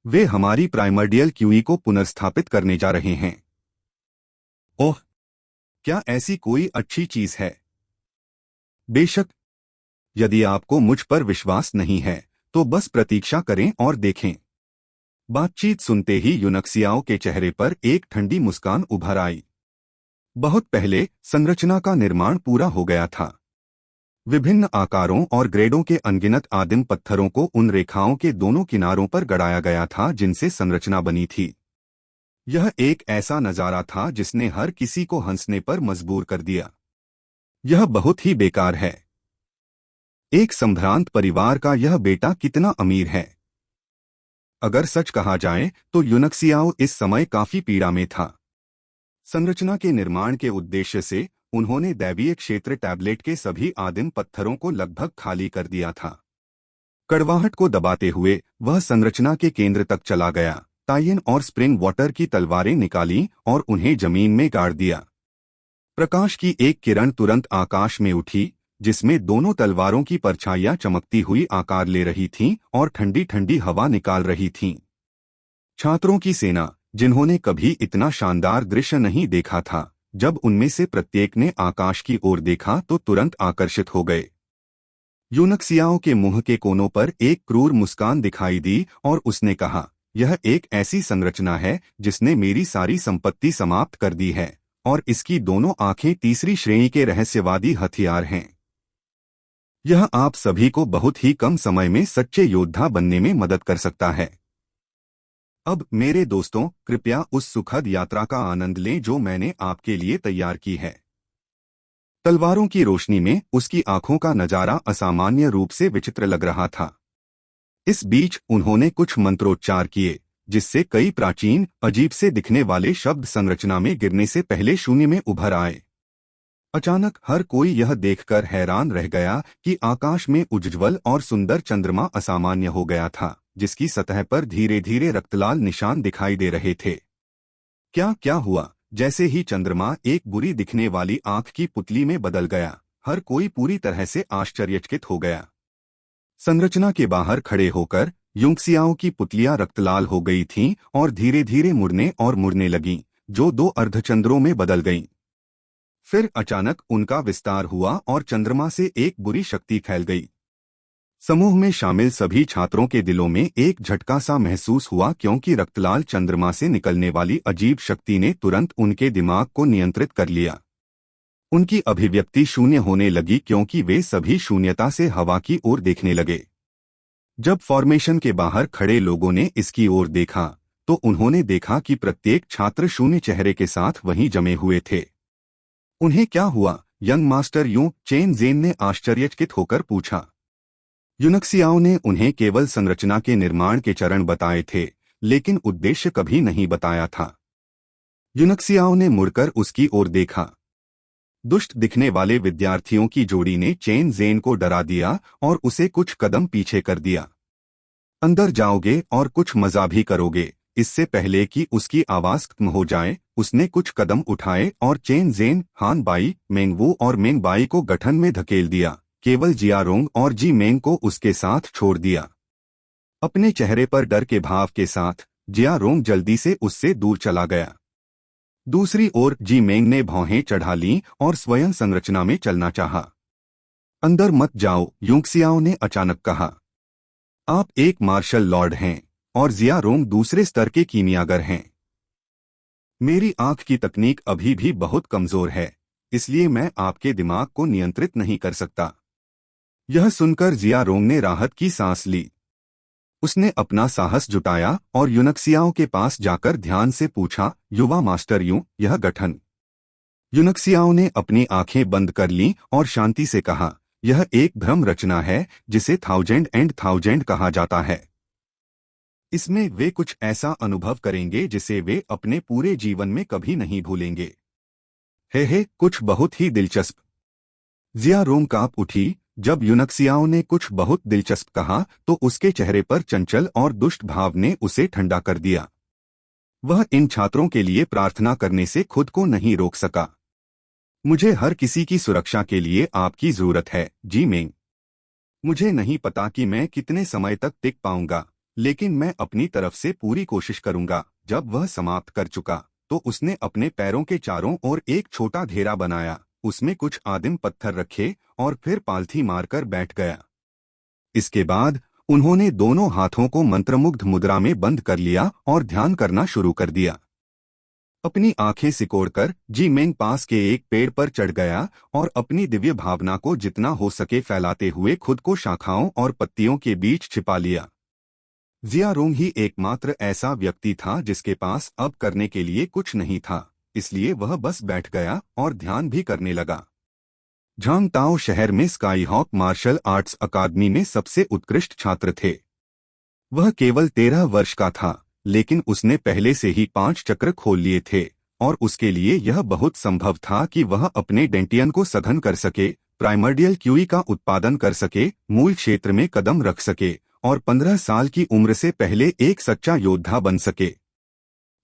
वे हमारी प्राइमर्डियल क्यूई को पुनर्स्थापित करने जा रहे हैं। ओह, क्या ऐसी कोई अच्छी चीज है? बेशक। यदि आपको मुझ पर विश्वास नहीं है तो बस प्रतीक्षा करें और देखें। बातचीत सुनते ही यूनक्सियाओ के चेहरे पर एक ठंडी मुस्कान उभर आई। बहुत पहले संरचना का निर्माण पूरा हो गया था। विभिन्न आकारों और ग्रेडों के अनगिनत आदिम पत्थरों को उन रेखाओं के दोनों किनारों पर गड़ाया गया था जिनसे संरचना बनी थी। यह एक ऐसा नजारा था जिसने हर किसी को हंसने पर मजबूर कर दिया। यह बहुत ही बेकार है। एक संभ्रांत परिवार का यह बेटा कितना अमीर है। अगर सच कहा जाए तो यूनक्सियाओ इस समय काफी पीड़ा में था। संरचना के निर्माण के उद्देश्य से उन्होंने दैवीय क्षेत्र टैबलेट के सभी आदिम पत्थरों को लगभग खाली कर दिया था। कड़वाहट को दबाते हुए वह संरचना के केंद्र तक चला गया, तायन और स्प्रिंग वाटर की तलवारें निकाली और उन्हें जमीन में गाड़ दिया। प्रकाश की एक किरण तुरंत आकाश में उठी, जिसमें दोनों तलवारों की परछाइयां चमकती हुई आकार ले रही थीं और ठंडी ठंडी हवा निकाल रही थीं। छात्रों की सेना, जिन्होंने कभी इतना शानदार दृश्य नहीं देखा था, जब उनमें से प्रत्येक ने आकाश की ओर देखा तो तुरंत आकर्षित हो गए। यूनक्सियाओं के मुंह के कोनों पर एक क्रूर मुस्कान दिखाई दी और उसने कहा, यह एक ऐसी संरचना है जिसने मेरी सारी संपत्ति समाप्त कर दी है, और इसकी दोनों आंखें तीसरी श्रेणी के रहस्यवादी हथियार हैं। यह आप सभी को बहुत ही कम समय में सच्चे योद्धा बनने में मदद कर सकता है। अब मेरे दोस्तों, कृपया उस सुखद यात्रा का आनंद लें जो मैंने आपके लिए तैयार की है। तलवारों की रोशनी में उसकी आंखों का नजारा असामान्य रूप से विचित्र लग रहा था। इस बीच उन्होंने कुछ मंत्रोच्चार किए, जिससे कई प्राचीन, अजीब से दिखने वाले शब्द संरचना में गिरने से पहले शून्य में उभर आए। अचानक हर कोई यह देखकर हैरान रह गया कि आकाश में उज्ज्वल और सुंदर चंद्रमा असामान्य हो गया था, जिसकी सतह पर धीरे धीरे रक्तलाल निशान दिखाई दे रहे थे। क्या हुआ? जैसे ही चंद्रमा एक बुरी दिखने वाली आंख की पुतली में बदल गया, हर कोई पूरी तरह से आश्चर्यचकित हो गया। संरचना के बाहर खड़े होकर यूंक्सियाओं की पुतलियां रक्तलाल हो गई थीं और धीरे धीरे मुड़ने लगीं, जो दो अर्धचंद्रों में बदल गईं। फिर अचानक उनका विस्तार हुआ और चंद्रमा से एक बुरी शक्ति फैल गई। समूह में शामिल सभी छात्रों के दिलों में एक झटका सा महसूस हुआ, क्योंकि रक्तलाल चंद्रमा से निकलने वाली अजीब शक्ति ने तुरंत उनके दिमाग को नियंत्रित कर लिया। उनकी अभिव्यक्ति शून्य होने लगी, क्योंकि वे सभी शून्यता से हवा की ओर देखने लगे। जब फॉर्मेशन के बाहर खड़े लोगों ने इसकी ओर देखा, तो उन्होंने देखा कि प्रत्येक छात्र शून्य चेहरे के साथ वहीं जमे हुए थे। उन्हें क्या हुआ? यंग मास्टर यू चेन जेन ने आश्चर्यचकित होकर पूछा। यूनक्सियाओं ने उन्हें केवल संरचना के निर्माण के चरण बताए थे, लेकिन उद्देश्य कभी नहीं बताया था। यूनक्सियाओं ने मुड़कर उसकी ओर देखा। दुष्ट दिखने वाले विद्यार्थियों की जोड़ी ने चेन जेन को डरा दिया और उसे कुछ कदम पीछे कर दिया। अंदर जाओगे और कुछ मजा भी करोगे, इससे पहले कि उसकी आवाज खत्म हो जाए, उसने कुछ कदम उठाए और चेन जेन, हान बाई, मेंगवू और मेंग बाई को गठन में धकेल दिया। केवल जियारोंग और जी मेंग को उसके साथ छोड़ दिया। अपने चेहरे पर डर के भाव के साथ जियारोंग जल्दी से उससे दूर चला गया। दूसरी ओर जी मेंग ने भौहें चढ़ा लीं और स्वयं संरचना में चलना चाहा। अंदर मत जाओ, यूंक्सियाओं ने अचानक कहा। आप एक मार्शल लॉर्ड हैं और जियारोंग दूसरे स्तर के कीमियागर हैं। मेरी आंख की तकनीक अभी भी बहुत कमजोर है, इसलिए मैं आपके दिमाग को नियंत्रित नहीं कर सकता। यह सुनकर जियारोंग ने राहत की सांस ली। उसने अपना साहस जुटाया और यूनक्सियाओं के पास जाकर ध्यान से पूछा, युवा मास्टर यूं, यह गठन? यूनक्सियाओं ने अपनी आंखें बंद कर लीं और शांति से कहा, यह एक भ्रम रचना है जिसे 1000 कहा जाता है। इसमें वे कुछ ऐसा अनुभव करेंगे जिसे वे अपने पूरे जीवन में कभी नहीं भूलेंगे। हे, कुछ बहुत ही दिलचस्प। जियारोंग कांप उठी। जब यूनक्सियाओं ने कुछ बहुत दिलचस्प कहा तो उसके चेहरे पर चंचल और दुष्ट भाव ने उसे ठंडा कर दिया। वह इन छात्रों के लिए प्रार्थना करने से खुद को नहीं रोक सका। मुझे हर किसी की सुरक्षा के लिए आपकी जरूरत है, जी मेंग। मुझे नहीं पता कि मैं कितने समय तक टिक पाऊंगा, लेकिन मैं अपनी तरफ से पूरी कोशिश करूंगा। जब वह समाप्त कर चुका तो उसने अपने पैरों के चारों ओर एक छोटा घेरा बनाया, उसमें कुछ आदिम पत्थर रखे और फिर पालथी मारकर बैठ गया। इसके बाद उन्होंने दोनों हाथों को मंत्रमुग्ध मुद्रा में बंद कर लिया और ध्यान करना शुरू कर दिया। अपनी आंखें सिकोड़कर जी मेंग पास के एक पेड़ पर चढ़ गया और अपनी दिव्य भावना को जितना हो सके फैलाते हुए खुद को शाखाओं और पत्तियों के बीच छिपा लिया। जियारोंग ही एकमात्र ऐसा व्यक्ति था जिसके पास अब करने के लिए कुछ नहीं था, इसलिए वह बस बैठ गया और ध्यान भी करने लगा। झांगताओ शहर में स्काईहॉक मार्शल आर्ट्स अकादमी में सबसे उत्कृष्ट छात्र थे। वह केवल 13 वर्ष का था, लेकिन उसने पहले से ही 5 चक्र खोल लिए थे और उसके लिए यह बहुत संभव था कि वह अपने डेंटियन को सघन कर सके, प्राइमर्डियल क्यूई का उत्पादन कर सके, मूल क्षेत्र में कदम रख सके और 15 साल की उम्र से पहले एक सच्चा योद्धा बन सके।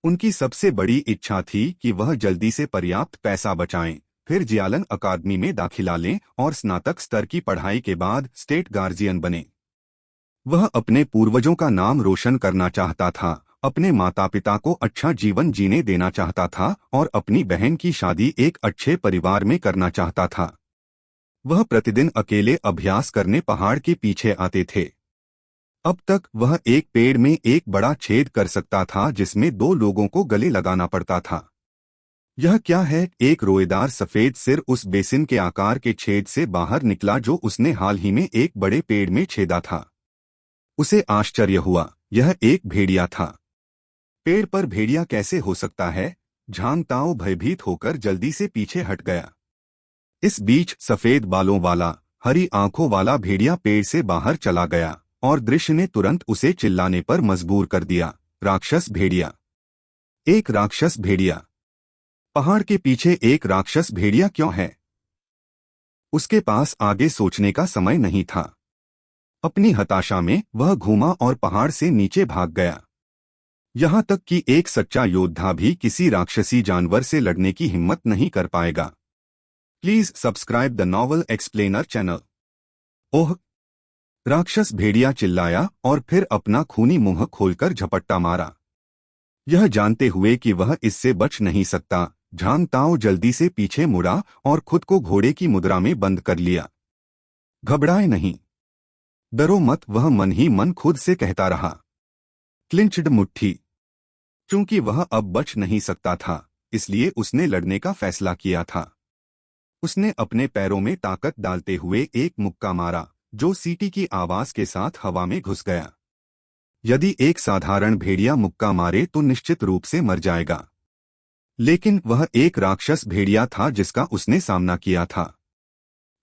उनकी सबसे बड़ी इच्छा थी कि वह जल्दी से पर्याप्त पैसा बचाएं, फिर जियालन अकादमी में दाखिला लें और स्नातक स्तर की पढ़ाई के बाद स्टेट गार्जियन बने। वह अपने पूर्वजों का नाम रोशन करना चाहता था, अपने माता पिता को अच्छा जीवन जीने देना चाहता था और अपनी बहन की शादी एक अच्छे परिवार में करना चाहता था। वह प्रतिदिन अकेले अभ्यास करने पहाड़ के पीछे आते थे। अब तक वह एक पेड़ में एक बड़ा छेद कर सकता था जिसमें दो लोगों को गले लगाना पड़ता था। यह क्या है? एक रोएदार सफेद सिर उस बेसिन के आकार के छेद से बाहर निकला जो उसने हाल ही में एक बड़े पेड़ में छेदा था। उसे आश्चर्य हुआ, यह एक भेड़िया था। पेड़ पर भेड़िया कैसे हो सकता है? झांग ताओ भयभीत होकर जल्दी से पीछे हट गया। इस बीच सफेद बालों वाला, हरी आंखों वाला भेड़िया पेड़ से बाहर चला गया और दृश्य ने तुरंत उसे चिल्लाने पर मजबूर कर दिया। राक्षस भेड़िया! एक राक्षस भेड़िया! पहाड़ के पीछे एक राक्षस भेड़िया क्यों है? उसके पास आगे सोचने का समय नहीं था। अपनी हताशा में वह घूमा और पहाड़ से नीचे भाग गया। यहां तक कि एक सच्चा योद्धा भी किसी राक्षसी जानवर से लड़ने की हिम्मत नहीं कर पाएगा। Please subscribe the novel explainer channel. ओह! राक्षस भेड़िया चिल्लाया और फिर अपना खूनी मुंह खोलकर झपट्टा मारा। यह जानते हुए कि वह इससे बच नहीं सकता, झांग ताओ जल्दी से पीछे मुड़ा और खुद को घोड़े की मुद्रा में बंद कर लिया। घबराए नहीं, डरो मत, वह मन ही मन खुद से कहता रहा। क्लिंच्ड मुट्ठी। चूंकि वह अब बच नहीं सकता था, इसलिए उसने लड़ने का फैसला किया था। उसने अपने पैरों में ताकत डालते हुए एक मुक्का मारा जो सीटी की आवाज के साथ हवा में घुस गया। यदि एक साधारण भेड़िया मुक्का मारे तो निश्चित रूप से मर जाएगा, लेकिन वह एक राक्षस भेड़िया था जिसका उसने सामना किया था।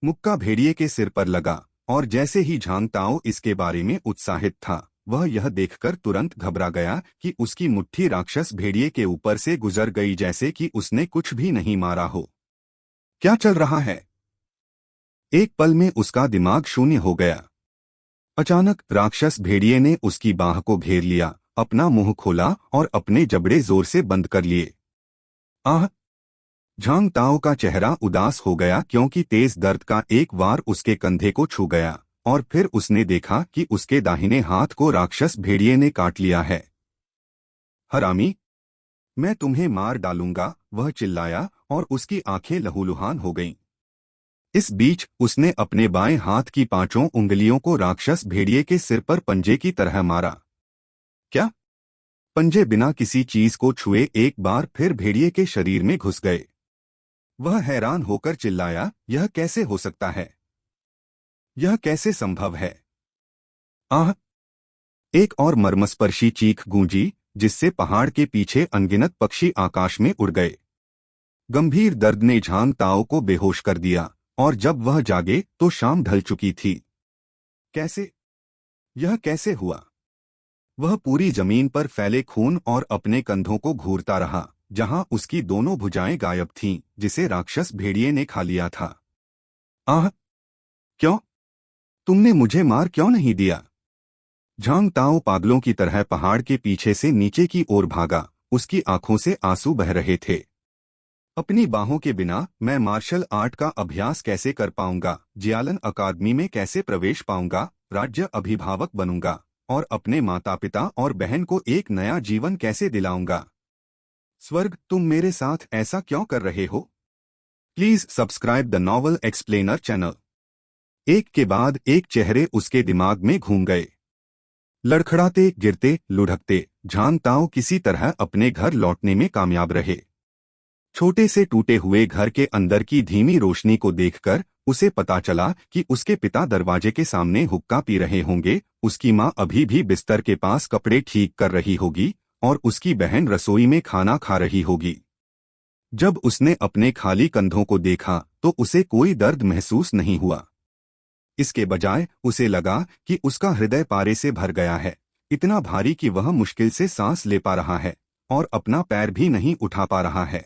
मुक्का भेड़िए के सिर पर लगा और जैसे ही झांग ताओ इसके बारे में उत्साहित था, वह यह देखकर तुरंत घबरा गया कि उसकी मुट्ठी राक्षस भेड़िए के ऊपर से गुजर गई जैसे कि उसने कुछ भी नहीं मारा हो। क्या चल रहा है? एक पल में उसका दिमाग शून्य हो गया। अचानक राक्षस भेड़िए ने उसकी बाह को घेर लिया, अपना मुंह खोला और अपने जबड़े जोर से बंद कर लिए। आह! झांग ताओ का चेहरा उदास हो गया क्योंकि तेज दर्द का एक वार उसके कंधे को छू गया और फिर उसने देखा कि उसके दाहिने हाथ को राक्षस भेड़िए ने काट लिया है। हरामी! मैं तुम्हें मार डालूंगा, वह चिल्लाया और उसकी आंखें लहूलुहान हो गईं। इस बीच उसने अपने बाएं हाथ की पांचों उंगलियों को राक्षस भेड़िए के सिर पर पंजे की तरह मारा। क्या? पंजे बिना किसी चीज को छुए एक बार फिर भेड़िए के शरीर में घुस गए। वह हैरान होकर चिल्लाया, यह कैसे हो सकता है? यह कैसे संभव है? आह! एक और मर्मस्पर्शी चीख गूंजी जिससे पहाड़ के पीछे अनगिनत पक्षी आकाश में उड़ गए। गंभीर दर्द ने झांग ताओ को बेहोश कर दिया और जब वह जागे तो शाम ढल चुकी थी। कैसे? यह कैसे हुआ? वह पूरी जमीन पर फैले खून और अपने कंधों को घूरता रहा जहां उसकी दोनों भुजाएं गायब थीं जिसे राक्षस भेड़िए ने खा लिया था। आह! क्यों? तुमने मुझे मार क्यों नहीं दिया? झांग ताओ पागलों की तरह पहाड़ के पीछे से नीचे की ओर भागा, उसकी आंखों से आंसू बह रहे थे। अपनी बाहों के बिना मैं मार्शल आर्ट का अभ्यास कैसे कर पाऊंगा? जियालन अकादमी में कैसे प्रवेश पाऊंगा? राज्य अभिभावक बनूंगा और अपने माता पिता और बहन को एक नया जीवन कैसे दिलाऊंगा? स्वर्ग, तुम मेरे साथ ऐसा क्यों कर रहे हो? Please subscribe the novel explainer channel. एक के बाद एक चेहरे उसके दिमाग में घूम गए। लड़खड़ाते, गिरते, लुढ़कते झांग ताओ किसी तरह अपने घर लौटने में कामयाब रहे। छोटे से टूटे हुए घर के अंदर की धीमी रोशनी को देखकर उसे पता चला कि उसके पिता दरवाजे के सामने हुक्का पी रहे होंगे, उसकी माँ अभी भी बिस्तर के पास कपड़े ठीक कर रही होगी और उसकी बहन रसोई में खाना खा रही होगी। जब उसने अपने खाली कंधों को देखा तो उसे कोई दर्द महसूस नहीं हुआ। इसके बजाय उसे लगा कि उसका हृदय पारे से भर गया है, इतना भारी कि वह मुश्किल से सांस ले पा रहा है और अपना पैर भी नहीं उठा पा रहा है।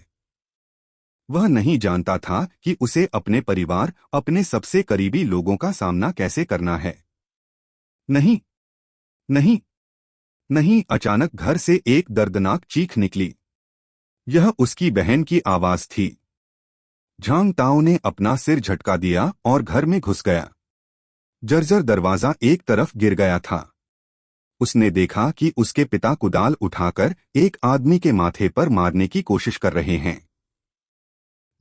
वह नहीं जानता था कि उसे अपने परिवार, अपने सबसे करीबी लोगों का सामना कैसे करना है। नहीं, नहीं, नहीं! अचानक घर से एक दर्दनाक चीख निकली। यह उसकी बहन की आवाज थी। झांग ताओ ने अपना सिर झटका दिया और घर में घुस गया। जर्जर दरवाजा एक तरफ गिर गया था। उसने देखा कि उसके पिता कुदाल उठाकर एक आदमी के माथे पर मारने की कोशिश कर रहे हैं,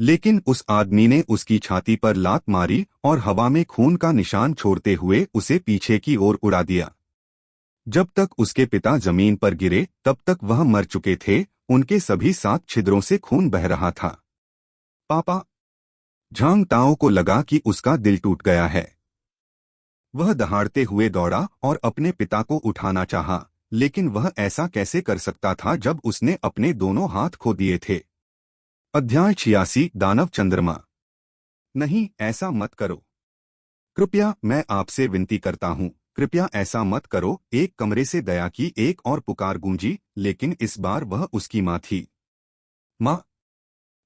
लेकिन उस आदमी ने उसकी छाती पर लात मारी और हवा में खून का निशान छोड़ते हुए उसे पीछे की ओर उड़ा दिया। जब तक उसके पिता जमीन पर गिरे तब तक वह मर चुके थे। उनके सभी 7 छिद्रों से खून बह रहा था। पापा! झांग ताओ को लगा कि उसका दिल टूट गया है। वह दहाड़ते हुए दौड़ा और अपने पिता को उठाना चाहा, लेकिन वह ऐसा कैसे कर सकता था जब उसने अपने दोनों हाथ खो दिए थे। अध्याय 86 दानव चंद्रमा। नहीं, ऐसा मत करो। कृपया, मैं आपसे विनती करता हूँ, कृपया ऐसा मत करो। एक कमरे से दया की एक और पुकार गूंजी, लेकिन इस बार वह उसकी माँ थी। माँ!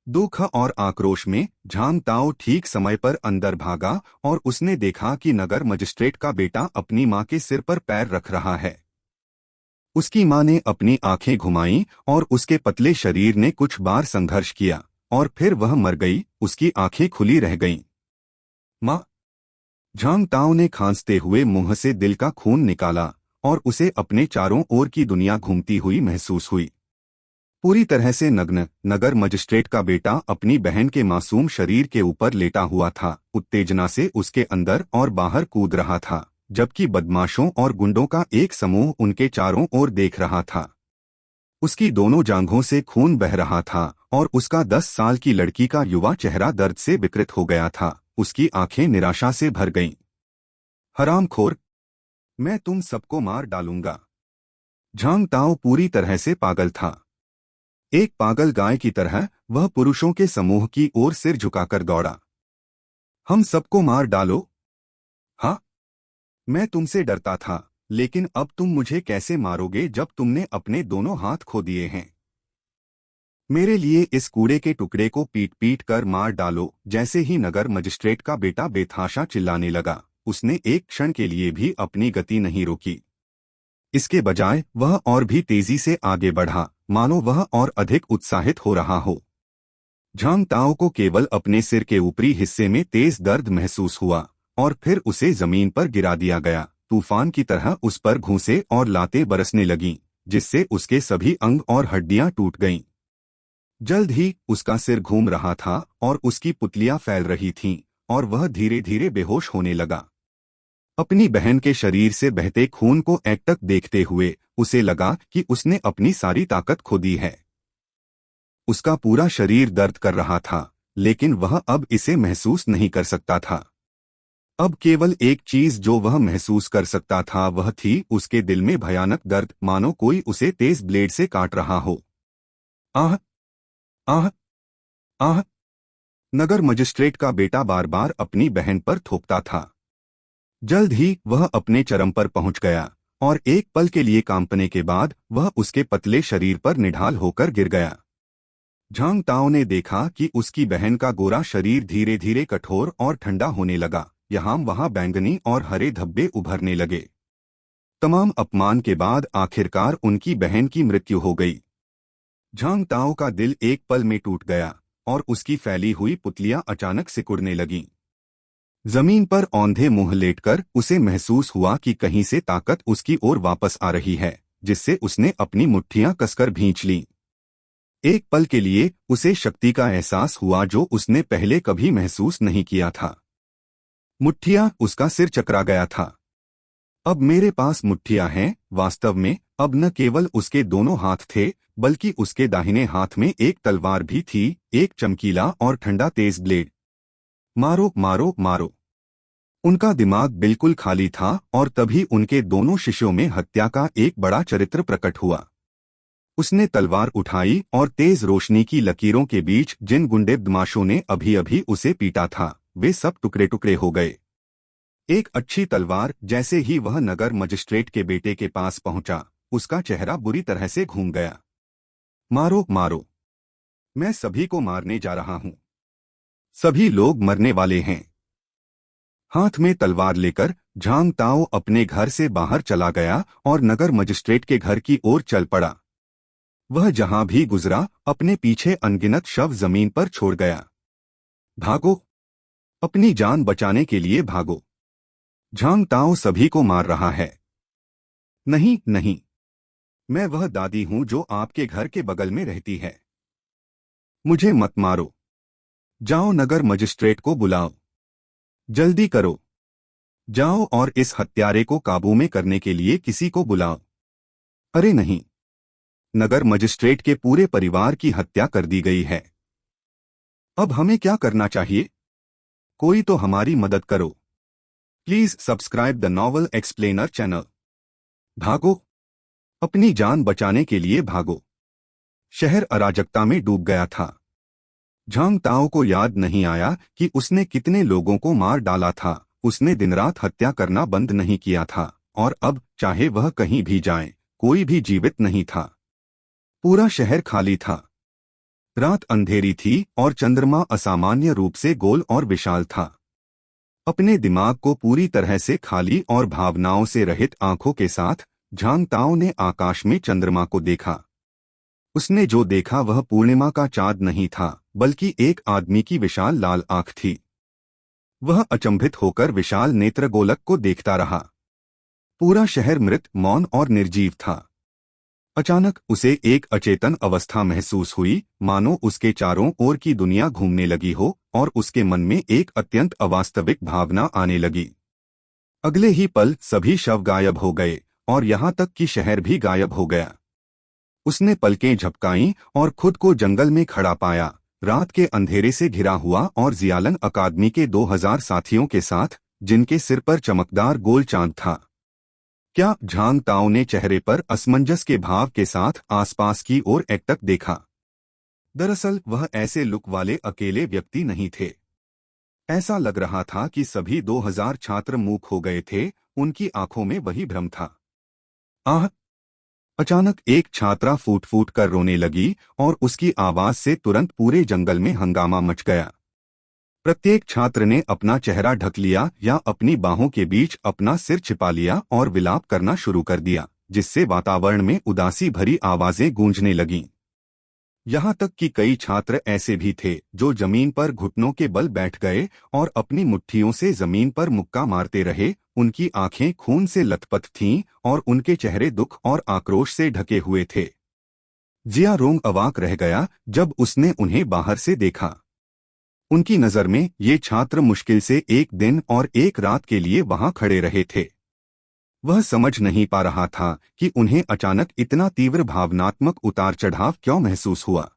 दुख और आक्रोश में झांग ताओ ठीक समय पर अंदर भागा और उसने देखा कि नगर मजिस्ट्रेट का बेटा अपनी माँ के सिर पर पैर रख रहा है। उसकी माँ ने अपनी आंखें घुमाईं और उसके पतले शरीर ने कुछ बार संघर्ष किया और फिर वह मर गई। उसकी आंखें खुली रह गईं। माँ! झांग ताओ ने खांसते हुए मुंह से दिल का खून निकाला और उसे अपने चारों ओर की दुनिया घूमती हुई महसूस हुई। पूरी तरह से नग्न नगर मजिस्ट्रेट का बेटा अपनी बहन के मासूम शरीर के ऊपर लेटा हुआ था। उत्तेजना से उसके अंदर और बाहर कूद रहा था, जबकि बदमाशों और गुंडों का एक समूह उनके चारों ओर देख रहा था। उसकी दोनों जांघों से खून बह रहा था और उसका 10 साल की लड़की का युवा चेहरा दर्द से विकृत हो गया था। उसकी आंखें निराशा से भर गईं। हरामखोर! मैं तुम सबको मार डालूंगा। झांग ताओ पूरी तरह से पागल था। एक पागल गाय की तरह वह पुरुषों के समूह की ओर सिर झुकाकर दौड़ा। हम सबको मार डालो? हाँ, मैं तुमसे डरता था, लेकिन अब तुम मुझे कैसे मारोगे जब तुमने अपने दोनों हाथ खो दिए हैं? मेरे लिए इस कूड़े के टुकड़े को पीट पीट कर मार डालो। जैसे ही नगर मजिस्ट्रेट का बेटा बेतहाशा चिल्लाने लगा, उसने एक क्षण के लिए भी अपनी गति नहीं रोकी। इसके बजाय वह और भी तेजी से आगे बढ़ा, मानो वह और अधिक उत्साहित हो रहा हो। झांग ताओ को केवल अपने सिर के ऊपरी हिस्से में तेज दर्द महसूस हुआ और फिर उसे जमीन पर गिरा दिया गया। तूफान की तरह उस पर घूंसे और लातें बरसने लगीं, जिससे उसके सभी अंग और हड्डियां टूट गईं। जल्द ही उसका सिर घूम रहा था और उसकी पुतलियां फैल रही थीं और वह धीरे धीरे बेहोश होने लगा। अपनी बहन के शरीर से बहते खून को एकटक देखते हुए उसे लगा कि उसने अपनी सारी ताकत खो दी है। उसका पूरा शरीर दर्द कर रहा था, लेकिन वह अब इसे महसूस नहीं कर सकता था। अब केवल एक चीज जो वह महसूस कर सकता था वह थी उसके दिल में भयानक दर्द, मानो कोई उसे तेज ब्लेड से काट रहा हो। आह! आह! आह! नगर मजिस्ट्रेट का बेटा बार बार अपनी बहन पर थोपता था। जल्द ही वह अपने चरम पर पहुंच गया और एक पल के लिए कांपने के बाद वह उसके पतले शरीर पर निढाल होकर गिर गया। झांग ताओ ने देखा कि उसकी बहन का गोरा शरीर धीरे धीरे कठोर और ठंडा होने लगा। यहाँ वहाँ बैंगनी और हरे धब्बे उभरने लगे। तमाम अपमान के बाद आखिरकार उनकी बहन की मृत्यु हो गई। झांग ताओ का दिल एक पल में टूट गया और उसकी फैली हुई पुतलियां अचानक सिकुड़ने लगीं। जमीन पर औंधे मुंह लेटकर उसे महसूस हुआ कि कहीं से ताकत उसकी ओर वापस आ रही है, जिससे उसने अपनी मुट्ठियां कसकर भींच लीं। एक पल के लिए उसे शक्ति का एहसास हुआ जो उसने पहले कभी महसूस नहीं किया था। मुट्ठियां! उसका सिर चकरा गया था। अब मेरे पास मुट्ठियां हैं। वास्तव में अब न केवल उसके दोनों हाथ थे, बल्कि उसके दाहिने हाथ में एक तलवार भी थी, एक चमकीला और ठंडा तेज ब्लेड। मारो मारो मारो! उनका दिमाग बिल्कुल खाली था और तभी उनके दोनों शिष्यों में हत्या का एक बड़ा चरित्र प्रकट हुआ। उसने तलवार उठाई और तेज रोशनी की लकीरों के बीच जिन गुंडे बदमाशों ने अभी अभी उसे पीटा था, वे सब टुकड़े टुकड़े हो गए। एक अच्छी तलवार! जैसे ही वह नगर मजिस्ट्रेट के बेटे के पास पहुंचा, उसका चेहरा बुरी तरह से घूम गया। मारो मारो! मैं सभी को मारने जा रहा हूं। सभी लोग मरने वाले हैं। हाथ में तलवार लेकर झांग ताओ अपने घर से बाहर चला गया और नगर मजिस्ट्रेट के घर की ओर चल पड़ा। वह जहां भी गुजरा अपने पीछे अनगिनत शव जमीन पर छोड़ गया। भागो, अपनी जान बचाने के लिए भागो। झांग ताओ सभी को मार रहा है। नहीं नहीं, मैं वह दादी हूं जो आपके घर के बगल में रहती है। मुझे मत मारो। जाओ, नगर मजिस्ट्रेट को बुलाओ। जल्दी करो। जाओ और इस हत्यारे को काबू में करने के लिए किसी को बुलाओ। अरे नहीं, नगर मजिस्ट्रेट के पूरे परिवार की हत्या कर दी गई है। अब हमें क्या करना चाहिए? कोई तो हमारी मदद करो। Please subscribe the novel explainer channel. भागो, अपनी जान बचाने के लिए भागो। शहर अराजकता में डूब गया था। झांग ताओ को याद नहीं आया कि उसने कितने लोगों को मार डाला था। उसने दिन रात हत्या करना बंद नहीं किया था, और अब चाहे वह कहीं भी जाए, कोई भी जीवित नहीं था। पूरा शहर खाली था। रात अंधेरी थी और चंद्रमा असामान्य रूप से गोल और विशाल था। अपने दिमाग को पूरी तरह से खाली और भावनाओं से रहित आंखों के साथ झांग ताओ ने आकाश में चंद्रमा को देखा। उसने जो देखा वह पूर्णिमा का चाँद नहीं था, बल्कि एक आदमी की विशाल लाल आंख थी। वह अचंभित होकर विशाल नेत्रगोलक को देखता रहा। पूरा शहर मृत, मौन और निर्जीव था। अचानक उसे एक अचेतन अवस्था महसूस हुई, मानो उसके चारों ओर की दुनिया घूमने लगी हो और उसके मन में एक अत्यंत अवास्तविक भावना आने लगी। अगले ही पल सभी शव गायब हो गए और यहाँ तक कि शहर भी गायब हो गया। उसने पलकें झपकाईं और खुद को जंगल में खड़ा पाया, रात के अंधेरे से घिरा हुआ और जियालन अकादमी के 2000 साथियों के साथ, जिनके सिर पर चमकदार गोल चांद था। क्या? झांग ताओ ने चेहरे पर असमंजस के भाव के साथ आसपास की ओर एकटक देखा। दरअसल वह ऐसे लुक वाले अकेले व्यक्ति नहीं थे। ऐसा लग रहा था कि सभी 2000 छात्र मूक हो गए थे। उनकी आंखों में वही भ्रम था। आह! अचानक एक छात्रा फूट फूट कर रोने लगी और उसकी आवाज से तुरंत पूरे जंगल में हंगामा मच गया। प्रत्येक छात्र ने अपना चेहरा ढक लिया या अपनी बाहों के बीच अपना सिर छिपा लिया और विलाप करना शुरू कर दिया, जिससे वातावरण में उदासी भरी आवाजें गूंजने लगीं। यहाँ तक कि कई छात्र ऐसे भी थे जो जमीन पर घुटनों के बल बैठ गए और अपनी मुट्ठियों से जमीन पर मुक्का मारते रहे। उनकी आंखें खून से लथपथ थीं और उनके चेहरे दुख और आक्रोश से ढके हुए थे। जिया रोंग अवाक रह गया जब उसने उन्हें बाहर से देखा। उनकी नजर में ये छात्र मुश्किल से एक दिन और एक रात के लिए वहां खड़े रहे थे। वह समझ नहीं पा रहा था कि उन्हें अचानक इतना तीव्र भावनात्मक उतार चढ़ाव क्यों महसूस हुआ।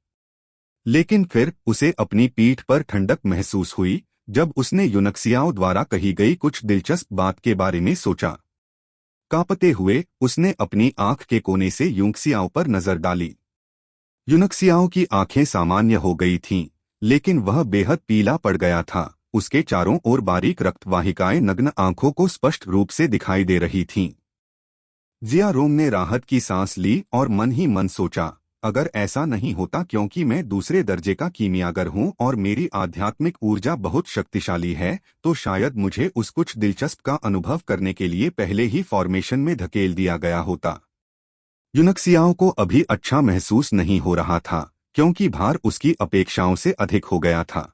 लेकिन फिर उसे अपनी पीठ पर ठंडक महसूस हुई जब उसने यूनक्सियाओ द्वारा कही गई कुछ दिलचस्प बात के बारे में सोचा। कांपते हुए उसने अपनी आंख के कोने से यूनक्सियाओ पर नजर डाली। यूनक्सियाओ की आंखें सामान्य हो गई थीं, लेकिन वह बेहद पीला पड़ गया था। उसके चारों ओर बारीक रक्तवाहिकाएं नग्न आंखों को स्पष्ट रूप से दिखाई दे रही थीं। जिया रोंग ने राहत की सांस ली और मन ही मन सोचा, अगर ऐसा नहीं होता क्योंकि मैं दूसरे दर्जे का कीमियागर हूं और मेरी आध्यात्मिक ऊर्जा बहुत शक्तिशाली है, तो शायद मुझे उस कुछ दिलचस्प का अनुभव करने के लिए पहले ही फॉर्मेशन में धकेल दिया गया होता। यूनक्सियाओ को अभी अच्छा महसूस नहीं हो रहा था, क्योंकि भार उसकी अपेक्षाओं से अधिक हो गया था।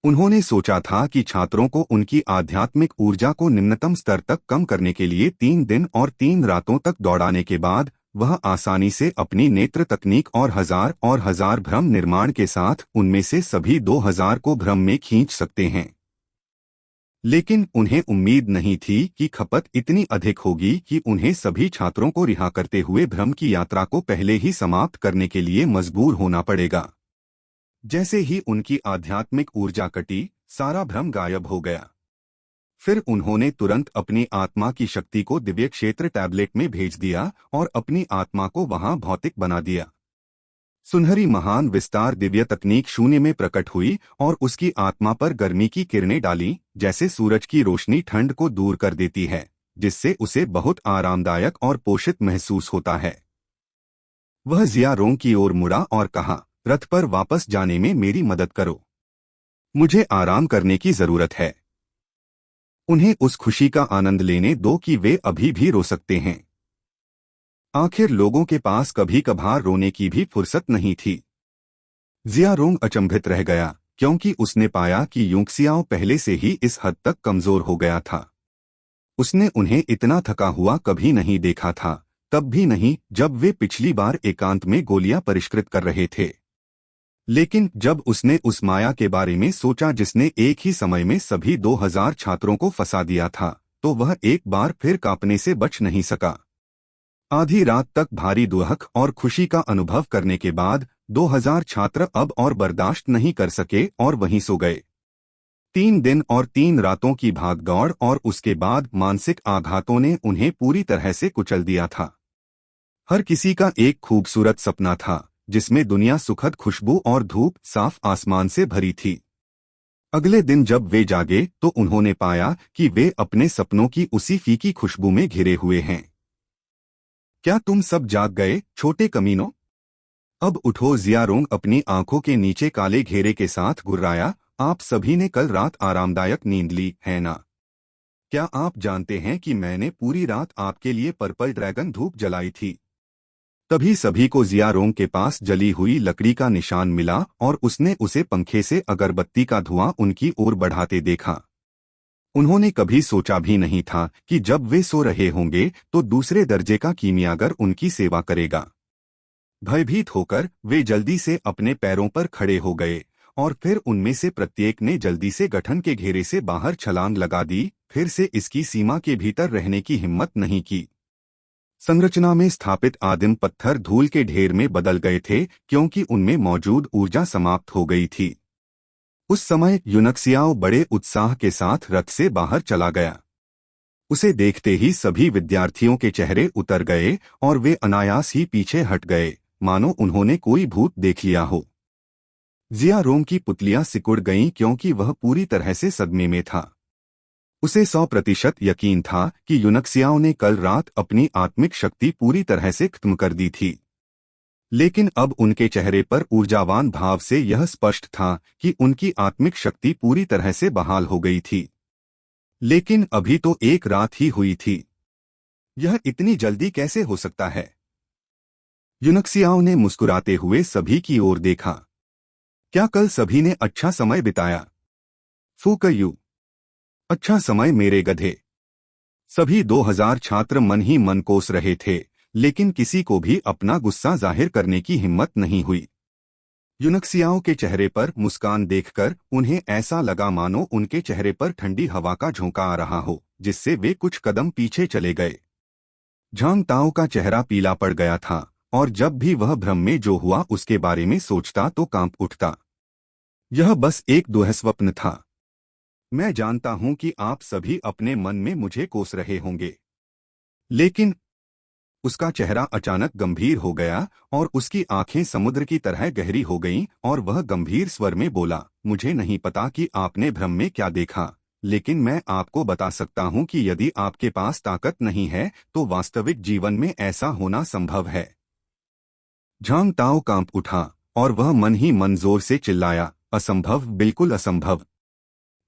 उन्होंने सोचा था कि छात्रों को उनकी आध्यात्मिक ऊर्जा को निम्नतम स्तर तक कम करने के लिए 3 दिन और 3 रातों तक दौड़ाने के बाद वह आसानी से अपनी नेत्र तकनीक और हजार भ्रम निर्माण के साथ उनमें से सभी 2000 को भ्रम में खींच सकते हैं। लेकिन उन्हें उम्मीद नहीं थी कि खपत इतनी अधिक होगी कि उन्हें सभी छात्रों को रिहा करते हुए भ्रम की यात्रा को पहले ही समाप्त करने के लिए मजबूर होना पड़ेगा। जैसे ही उनकी आध्यात्मिक ऊर्जा कटी, सारा भ्रम गायब हो गया। फिर उन्होंने तुरंत अपनी आत्मा की शक्ति को दिव्य क्षेत्र टैबलेट में भेज दिया और अपनी आत्मा को वहां भौतिक बना दिया। सुनहरी महान विस्तार दिव्य तकनीक शून्य में प्रकट हुई और उसकी आत्मा पर गर्मी की किरणें डाली, जैसे सूरज की रोशनी ठंड को दूर कर देती है, जिससे उसे बहुत आरामदायक और पोषित महसूस होता है। वह जिया रोंग की ओर मुड़ा और कहा, रथ पर वापस जाने में मेरी मदद करो। मुझे आराम करने की जरूरत है। उन्हें उस खुशी का आनंद लेने दो कि वे अभी भी रो सकते हैं। आखिर लोगों के पास कभी कभार रोने की भी फुर्सत नहीं थी। जिया रोंग अचंभित रह गया क्योंकि उसने पाया कि यूंगसियाओ पहले से ही इस हद तक कमजोर हो गया था। उसने उन्हें इतना थका हुआ कभी नहीं देखा था, तब भी नहीं जब वे पिछली बार एकांत में गोलियां परिष्कृत कर रहे थे। लेकिन जब उसने उस माया के बारे में सोचा जिसने एक ही समय में सभी 2000 छात्रों को फंसा दिया था, तो वह एक बार फिर कांपने से बच नहीं सका। आधी रात तक भारी दुहक और खुशी का अनुभव करने के बाद 2000 छात्र अब और बर्दाश्त नहीं कर सके और वहीं सो गए। 3 दिन और 3 रातों की भागदौड़ और उसके बाद मानसिक आघातों ने उन्हें पूरी तरह से कुचल दिया था। हर किसी का एक खूबसूरत सपना था जिसमें दुनिया सुखद खुशबू और धूप साफ आसमान से भरी थी। अगले दिन जब वे जागे तो उन्होंने पाया कि वे अपने सपनों की उसी फीकी खुशबू में घिरे हुए हैं। क्या तुम सब जाग गए, छोटे कमीनों? अब उठो, जियारोंग अपनी आंखों के नीचे काले घेरे के साथ गुर्राया। आप सभी ने कल रात आरामदायक नींद ली है ना? क्या आप जानते हैं कि मैंने पूरी रात आपके लिए पर्पल ड्रैगन धूप जलाई थी? तभी सभी को जियारोंग के पास जली हुई लकड़ी का निशान मिला और उसने उसे पंखे से अगरबत्ती का धुआं उनकी ओर बढ़ाते देखा। उन्होंने कभी सोचा भी नहीं था कि जब वे सो रहे होंगे तो दूसरे दर्जे का कीमियागर उनकी सेवा करेगा। भयभीत होकर वे जल्दी से अपने पैरों पर खड़े हो गए और फिर उनमें से प्रत्येक ने जल्दी से गठन के घेरे से बाहर छलांग लगा दी, फिर से इसकी सीमा के भीतर रहने की हिम्मत नहीं की। संरचना में स्थापित आदिम पत्थर धूल के ढेर में बदल गए थे क्योंकि उनमें मौजूद ऊर्जा समाप्त हो गई थी। उस समय यूनक्सियाओ बड़े उत्साह के साथ रथ से बाहर चला गया। उसे देखते ही सभी विद्यार्थियों के चेहरे उतर गए और वे अनायास ही पीछे हट गए, मानो उन्होंने कोई भूत देख लिया हो। जियारोंग की पुतलियां सिकुड़ गईं क्योंकि वह पूरी तरह से सदमे में था। उसे 100% यकीन था कि यूनक्सियाओ ने कल रात अपनी आत्मिक शक्ति पूरी तरह से खत्म कर दी थी। लेकिन अब उनके चेहरे पर ऊर्जावान भाव से यह स्पष्ट था कि उनकी आत्मिक शक्ति पूरी तरह से बहाल हो गई थी। लेकिन अभी तो एक रात ही हुई थी। यह इतनी जल्दी कैसे हो सकता है? यूनक्सियाओ ने मुस्कुराते हुए सभी की ओर देखा। क्या कल सभी ने अच्छा समय बिताया? फूकयू, अच्छा समय मेरे गधे। सभी 2000 छात्र मन ही मन कोस रहे थे, लेकिन किसी को भी अपना गुस्सा जाहिर करने की हिम्मत नहीं हुई। यूनक्सियाओ के चेहरे पर मुस्कान देखकर उन्हें ऐसा लगा मानो उनके चेहरे पर ठंडी हवा का झोंका आ रहा हो, जिससे वे कुछ कदम पीछे चले गए। झांग ताओ का चेहरा पीला पड़ गया था और जब भी वह भ्रम में जो हुआ उसके बारे में सोचता तो कांप उठता। यह बस एक दुःस्वप्न था। मैं जानता हूं कि आप सभी अपने मन में मुझे कोस रहे होंगे। लेकिन उसका चेहरा अचानक गंभीर हो गया और उसकी आंखें समुद्र की तरह गहरी हो गईं और वह गंभीर स्वर में बोला, मुझे नहीं पता कि आपने भ्रम में क्या देखा, लेकिन मैं आपको बता सकता हूं कि यदि आपके पास ताकत नहीं है तो वास्तविक जीवन में ऐसा होना संभव है। झांग ताओ कांप उठा और वह मन ही मन जोर से चिल्लाया, असंभव, बिल्कुल असंभव।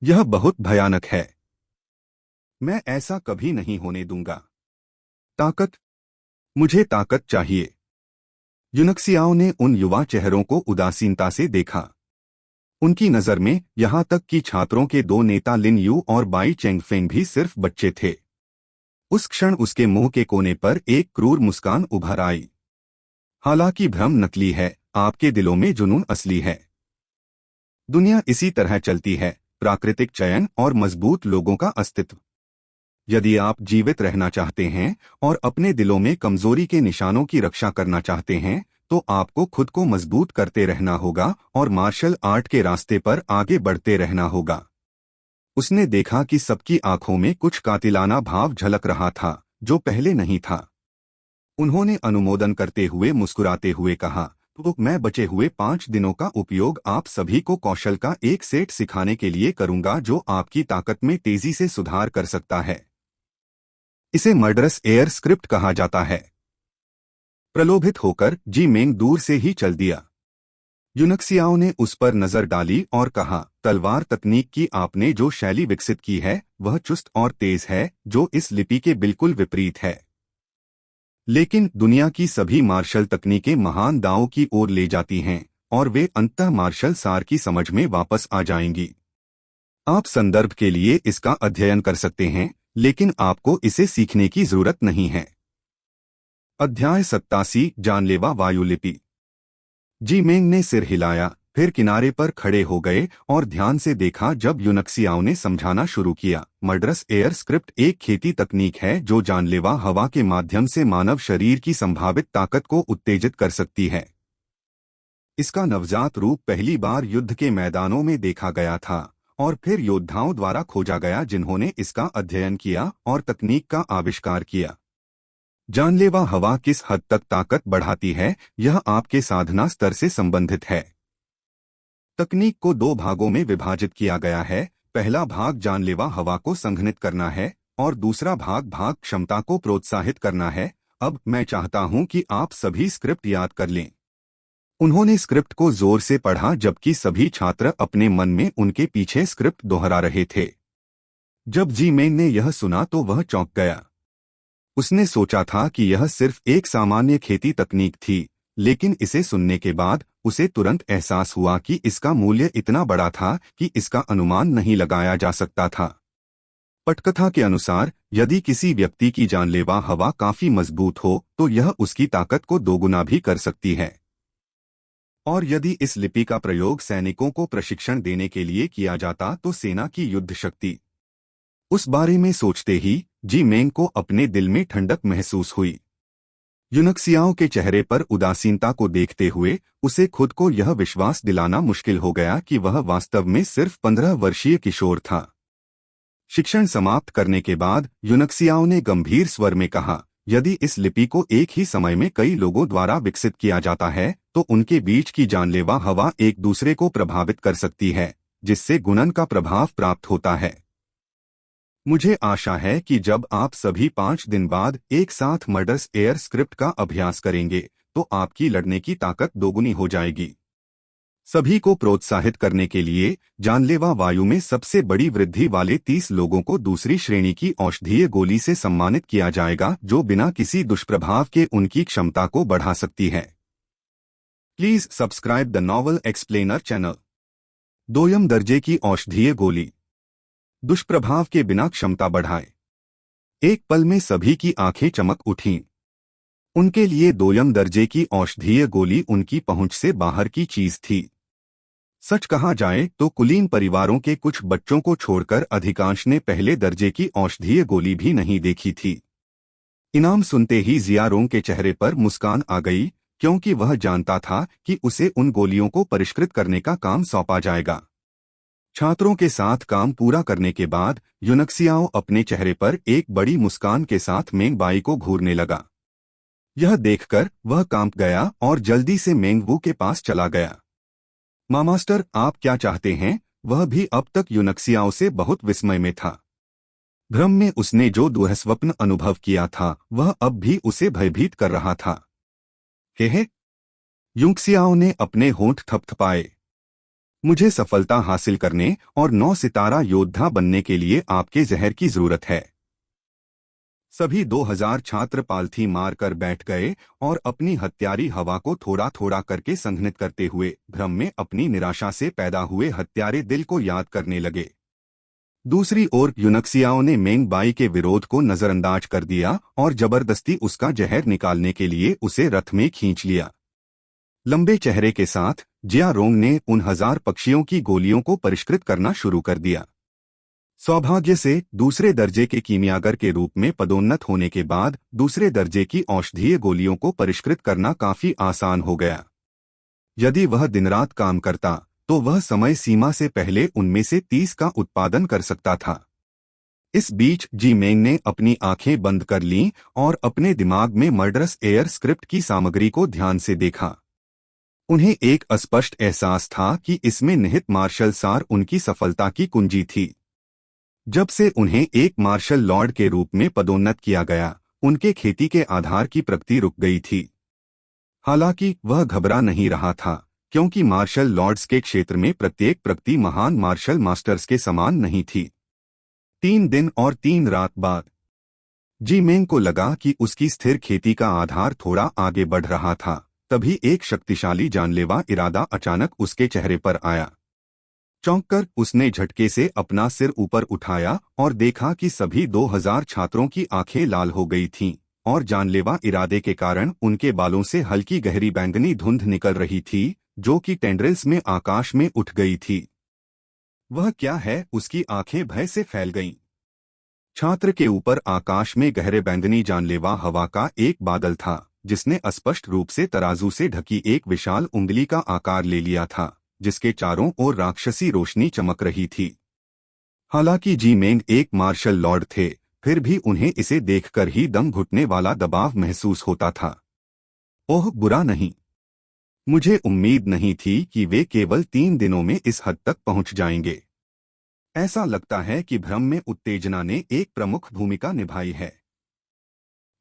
यह बहुत भयानक है। मैं ऐसा कभी नहीं होने दूंगा। ताकत, मुझे ताकत चाहिए। यूनक्सियाओ ने उन युवा चेहरों को उदासीनता से देखा। उनकी नजर में यहां तक कि छात्रों के 2 नेता लिन यू और बाई चेंगफेंग भी सिर्फ बच्चे थे। उस क्षण उसके मुंह के कोने पर एक क्रूर मुस्कान उभर आई। हालांकि भ्रम नकली है, आपके दिलों में जुनून असली है। दुनिया इसी तरह चलती है, प्राकृतिक चयन और मजबूत लोगों का अस्तित्व। यदि आप जीवित रहना चाहते हैं और अपने दिलों में कमजोरी के निशानों की रक्षा करना चाहते हैं, तो आपको खुद को मजबूत करते रहना होगा और मार्शल आर्ट के रास्ते पर आगे बढ़ते रहना होगा। उसने देखा कि सबकी आंखों में कुछ कातिलाना भाव झलक रहा था, जो पहले नहीं था। उन्होंने अनुमोदन करते हुए मुस्कुराते हुए कहा, तो मैं बचे हुए 5 दिनों का उपयोग आप सभी को कौशल का एक सेट सिखाने के लिए करूंगा जो आपकी ताकत में तेजी से सुधार कर सकता है। इसे मर्डरस एयर स्क्रिप्ट कहा जाता है। प्रलोभित होकर जी मेंग दूर से ही चल दिया। यूनक्सियाओ ने उस पर नजर डाली और कहा, तलवार तकनीक की आपने जो शैली विकसित की है वह चुस्त और तेज है, जो इस लिपि के बिल्कुल विपरीत है। लेकिन दुनिया की सभी मार्शल तकनीकें महान दांव की ओर ले जाती हैं और वे अंततः मार्शल सार की समझ में वापस आ जाएंगी। आप संदर्भ के लिए इसका अध्ययन कर सकते हैं, लेकिन आपको इसे सीखने की जरूरत नहीं है। अध्याय 87 जानलेवा वायुलिपि। जी मेंग ने सिर हिलाया, फिर किनारे पर खड़े हो गए और ध्यान से देखा जब यूनक्सियाओ ने समझाना शुरू किया। मर्डरस एयर स्क्रिप्ट एक खेती तकनीक है जो जानलेवा हवा के माध्यम से मानव शरीर की संभावित ताकत को उत्तेजित कर सकती है। इसका नवजात रूप पहली बार युद्ध के मैदानों में देखा गया था और फिर योद्धाओं द्वारा खोजा गया जिन्होंने इसका अध्ययन किया और तकनीक का आविष्कार किया। जानलेवा हवा किस हद तक ताकत बढ़ाती है, यह आपके साधना स्तर से संबंधित है। तकनीक को दो भागों में विभाजित किया गया है। पहला भाग जानलेवा हवा को संघनित करना है और दूसरा भाग क्षमता को प्रोत्साहित करना है। अब मैं चाहता हूं कि आप सभी स्क्रिप्ट याद कर लें। उन्होंने स्क्रिप्ट को जोर से पढ़ा जबकि सभी छात्र अपने मन में उनके पीछे स्क्रिप्ट दोहरा रहे थे। जब जी मेंग ने यह सुना तो वह चौंक गया। उसने सोचा था कि यह सिर्फ एक सामान्य खेती तकनीक थी, लेकिन इसे सुनने के बाद उसे तुरंत एहसास हुआ कि इसका मूल्य इतना बड़ा था कि इसका अनुमान नहीं लगाया जा सकता था। पटकथा के अनुसार यदि किसी व्यक्ति की जानलेवा हवा काफी मजबूत हो तो यह उसकी ताकत को दोगुना भी कर सकती है। और यदि इस लिपि का प्रयोग सैनिकों को प्रशिक्षण देने के लिए किया जाता तो सेना की युद्ध शक्ति। उस बारे में सोचते ही जी मेंग को अपने दिल में ठंडक महसूस हुई। यूनक्सियाओ के चेहरे पर उदासीनता को देखते हुए उसे खुद को यह विश्वास दिलाना मुश्किल हो गया कि वह वास्तव में सिर्फ 15 वर्षीय किशोर था। शिक्षण समाप्त करने के बाद यूनक्सियाओ ने गंभीर स्वर में कहा, यदि इस लिपि को एक ही समय में कई लोगों द्वारा विकसित किया जाता है तो उनके बीच की जानलेवा हवा एक दूसरे को प्रभावित कर सकती है, जिससे गुणन का प्रभाव प्राप्त होता है। मुझे आशा है कि जब आप सभी 5 दिन बाद एक साथ मर्डरस एयर स्क्रिप्ट का अभ्यास करेंगे तो आपकी लड़ने की ताकत दोगुनी हो जाएगी। सभी को प्रोत्साहित करने के लिए जानलेवा वायु में सबसे बड़ी वृद्धि वाले 30 लोगों को दूसरी श्रेणी की औषधीय गोली से सम्मानित किया जाएगा जो बिना किसी दुष्प्रभाव के उनकी क्षमता को बढ़ा सकती है। Please subscribe the novel explainer channel. 2 दर्जे की औषधीय गोली दुष्प्रभाव के बिना क्षमता बढ़ाए। एक पल में सभी की आंखें चमक उठीं। उनके लिए 2 दर्जे की औषधीय गोली उनकी पहुंच से बाहर की चीज थी। सच कहा जाए तो कुलीन परिवारों के कुछ बच्चों को छोड़कर अधिकांश ने पहले दर्जे की औषधीय गोली भी नहीं देखी थी। इनाम सुनते ही जियारोंग के चेहरे पर मुस्कान आ गई, क्योंकि वह जानता था कि उसे उन गोलियों को परिष्कृत करने का काम सौंपा जाएगा। छात्रों के साथ काम पूरा करने के बाद यूनक्सियाओ अपने चेहरे पर एक बड़ी मुस्कान के साथ मेंग बाई को घूरने लगा। यह देखकर वह कांप गया और जल्दी से मेंग वू के पास चला गया। मास्टर, आप क्या चाहते हैं? वह भी अब तक यूनक्सियाओ से बहुत विस्मय में था। भ्रम में उसने जो दुःस्वप्न अनुभव किया था वह अब भी उसे भयभीत कर रहा था। हे यूनक्सियाओ ने अपने होंठ थपथपाए। मुझे सफलता हासिल करने और 9 सितारा योद्धा बनने के लिए आपके जहर की जरूरत है। सभी 2000 छात्र पालथी मार कर बैठ गए और अपनी हत्यारी हवा को थोड़ा थोड़ा करके संघनित करते हुए भ्रम में अपनी निराशा से पैदा हुए हत्यारे दिल को याद करने लगे। दूसरी ओर यूनक्सियाओ ने मेंग बाई के विरोध को नजरअंदाज कर दिया और जबरदस्ती उसका जहर निकालने के लिए उसे रथ में खींच लिया। लंबे चेहरे के साथ जियारोंग ने उन 1000 पक्षियों की गोलियों को परिष्कृत करना शुरू कर दिया। सौभाग्य से दूसरे दर्जे के कीमियागर के रूप में पदोन्नत होने के बाद दूसरे दर्जे की औषधीय गोलियों को परिष्कृत करना काफी आसान हो गया। यदि वह दिन रात काम करता तो वह समय सीमा से पहले उनमें से 30 का उत्पादन कर सकता था। इस बीच जी मेंग ने अपनी आंखें बंद कर लीं और अपने दिमाग में मर्डरस एयर स्क्रिप्ट की सामग्री को ध्यान से देखा। उन्हें एक अस्पष्ट एहसास था कि इसमें निहित मार्शल सार उनकी सफलता की कुंजी थी। जब से उन्हें एक मार्शल लॉर्ड के रूप में पदोन्नत किया गया, उनके खेती के आधार की प्रगति रुक गई थी। हालांकि वह घबरा नहीं रहा था, क्योंकि मार्शल लॉर्ड्स के क्षेत्र में प्रत्येक प्रगति महान मार्शल मास्टर्स के समान नहीं थी। 3 दिन और 3 रात बाद जी मेंग को लगा कि उसकी स्थिर खेती का आधार थोड़ा आगे बढ़ रहा था। तभी एक शक्तिशाली जानलेवा इरादा अचानक उसके चेहरे पर आया। चौंककर उसने झटके से अपना सिर ऊपर उठाया और देखा कि सभी 2000 छात्रों की आंखें लाल हो गई थीं और जानलेवा इरादे के कारण उनके बालों से हल्की गहरी बैंगनी धुंध निकल रही थी, जो कि टेंड्रिल्स में आकाश में उठ गई थी। वह क्या है? उसकी आंखें भय से फैल गईं। छात्र के ऊपर आकाश में गहरे बैंगनी जानलेवा हवा का एक बादल था, जिसने अस्पष्ट रूप से तराजू से ढकी एक विशाल उंगली का आकार ले लिया था, जिसके चारों ओर राक्षसी रोशनी चमक रही थी। हालांकि जी मेंग एक मार्शल लॉर्ड थे, फिर भी उन्हें इसे देखकर ही दम घुटने वाला दबाव महसूस होता था। ओह, बुरा नहीं। मुझे उम्मीद नहीं थी कि वे केवल 3 दिनों में इस हद तक पहुंच जाएंगे। ऐसा लगता है कि भ्रम में उत्तेजना ने एक प्रमुख भूमिका निभाई है।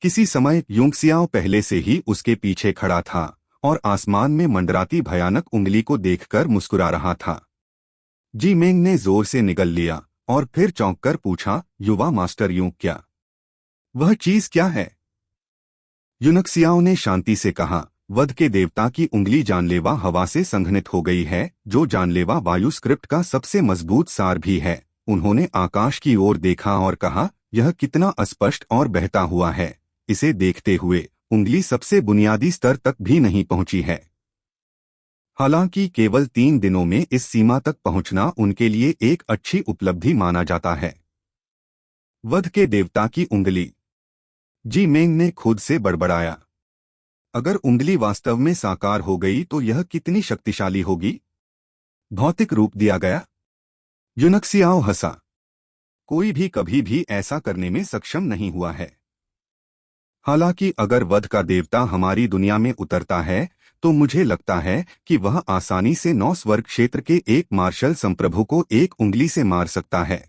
किसी समय युंगसियाओ पहले से ही उसके पीछे खड़ा था और आसमान में मंडराती भयानक उंगली को देखकर मुस्कुरा रहा था। जी मेंग ने जोर से निगल लिया और फिर चौंककर पूछा, युवा मास्टर युंग, क्या वह चीज क्या है? युनक्सियाओ ने शांति से कहा, वध के देवता की उंगली जानलेवा हवा से संघनित हो गई है, जो जानलेवा वायु स्क्रिप्ट का सबसे मजबूत सार भी है। उन्होंने आकाश की ओर देखा और कहा, यह कितना अस्पष्ट और बहता हुआ है। इसे देखते हुए उंगली सबसे बुनियादी स्तर तक भी नहीं पहुंची है। हालांकि केवल 3 दिनों में इस सीमा तक पहुंचना उनके लिए एक अच्छी उपलब्धि माना जाता है। वध के देवता की उंगली, जी मेंग ने खुद से बड़बड़ाया। अगर उंगली वास्तव में साकार हो गई तो यह कितनी शक्तिशाली होगी? भौतिक रूप दिया गया? युनक्सियाओ हंसा। कोई भी कभी भी ऐसा करने में सक्षम नहीं हुआ है। हालांकि अगर वध का देवता हमारी दुनिया में उतरता है तो मुझे लगता है कि वह आसानी से 9 स्वर्ग क्षेत्र के एक मार्शल संप्रभु को एक उंगली से मार सकता है।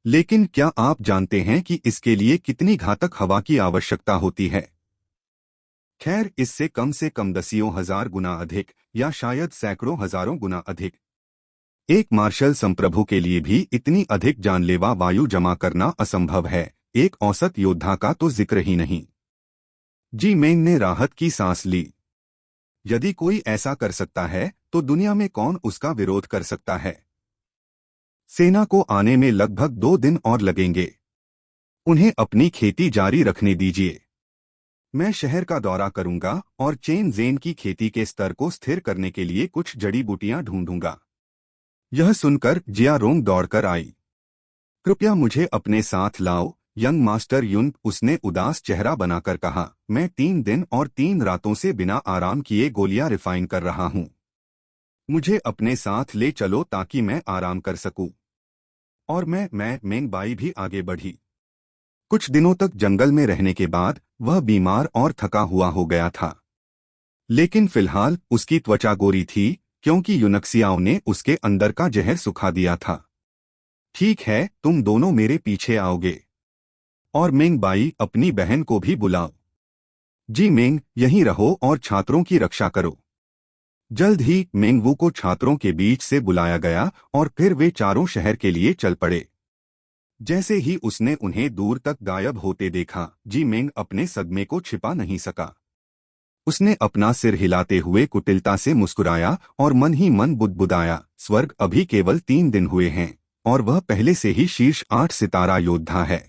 लेकिन क्या आप जानते हैं कि इसके लिए कितनी घातक हवा की आवश्यकता होती है? खैर, इससे कम से कम दसियों हजार गुना अधिक या शायद सैकड़ों हजारों गुना अधिक। एक मार्शल संप्रभु के लिए भी इतनी अधिक जानलेवा वायु जमा करना असंभव है, एक औसत योद्धा का तो जिक्र ही नहीं। जी मेंग ने राहत की सांस ली। यदि कोई ऐसा कर सकता है तो दुनिया में कौन उसका विरोध कर सकता है? सेना को आने में लगभग 2 दिन और लगेंगे। उन्हें अपनी खेती जारी रखने दीजिए। मैं शहर का दौरा करूंगा और चेन ज़ेन की खेती के स्तर को स्थिर करने के लिए कुछ जड़ी बूटियां ढूंढूंगा। यह सुनकर जियारोंग दौड़कर आई। कृपया मुझे अपने साथ लाओ, यंग मास्टर युन, उसने उदास चेहरा बनाकर कहा। मैं 3 दिन और 3 रातों से बिना आराम किए गोलियां रिफाइन कर रहा हूं। मुझे अपने साथ ले चलो ताकि मैं आराम कर सकूं। और मैं मेंगबाई भी आगे बढ़ी। कुछ दिनों तक जंगल में रहने के बाद वह बीमार और थका हुआ हो गया था। लेकिन फिलहाल उसकी त्वचा गोरी थी, क्योंकि युनक्सियाओ ने उसके अंदर का जहर सुखा दिया था। ठीक है, तुम दोनों मेरे पीछे आओगे। और मेंगबाई, अपनी बहन को भी बुलाओ। जी मेंग, यहीं रहो और छात्रों की रक्षा करो। जल्द ही मेंगवू को छात्रों के बीच से बुलाया गया और फिर वे चारों शहर के लिए चल पड़े। जैसे ही उसने उन्हें दूर तक गायब होते देखा, जी मेंग अपने सदमे को छिपा नहीं सका। उसने अपना सिर हिलाते हुए कुटिलता से मुस्कुराया और मन ही मन बुदबुदाया, स्वर्ग अभी केवल 3 दिन हुए हैं और वह पहले से ही शीर्ष 8 सितारा योद्धा है।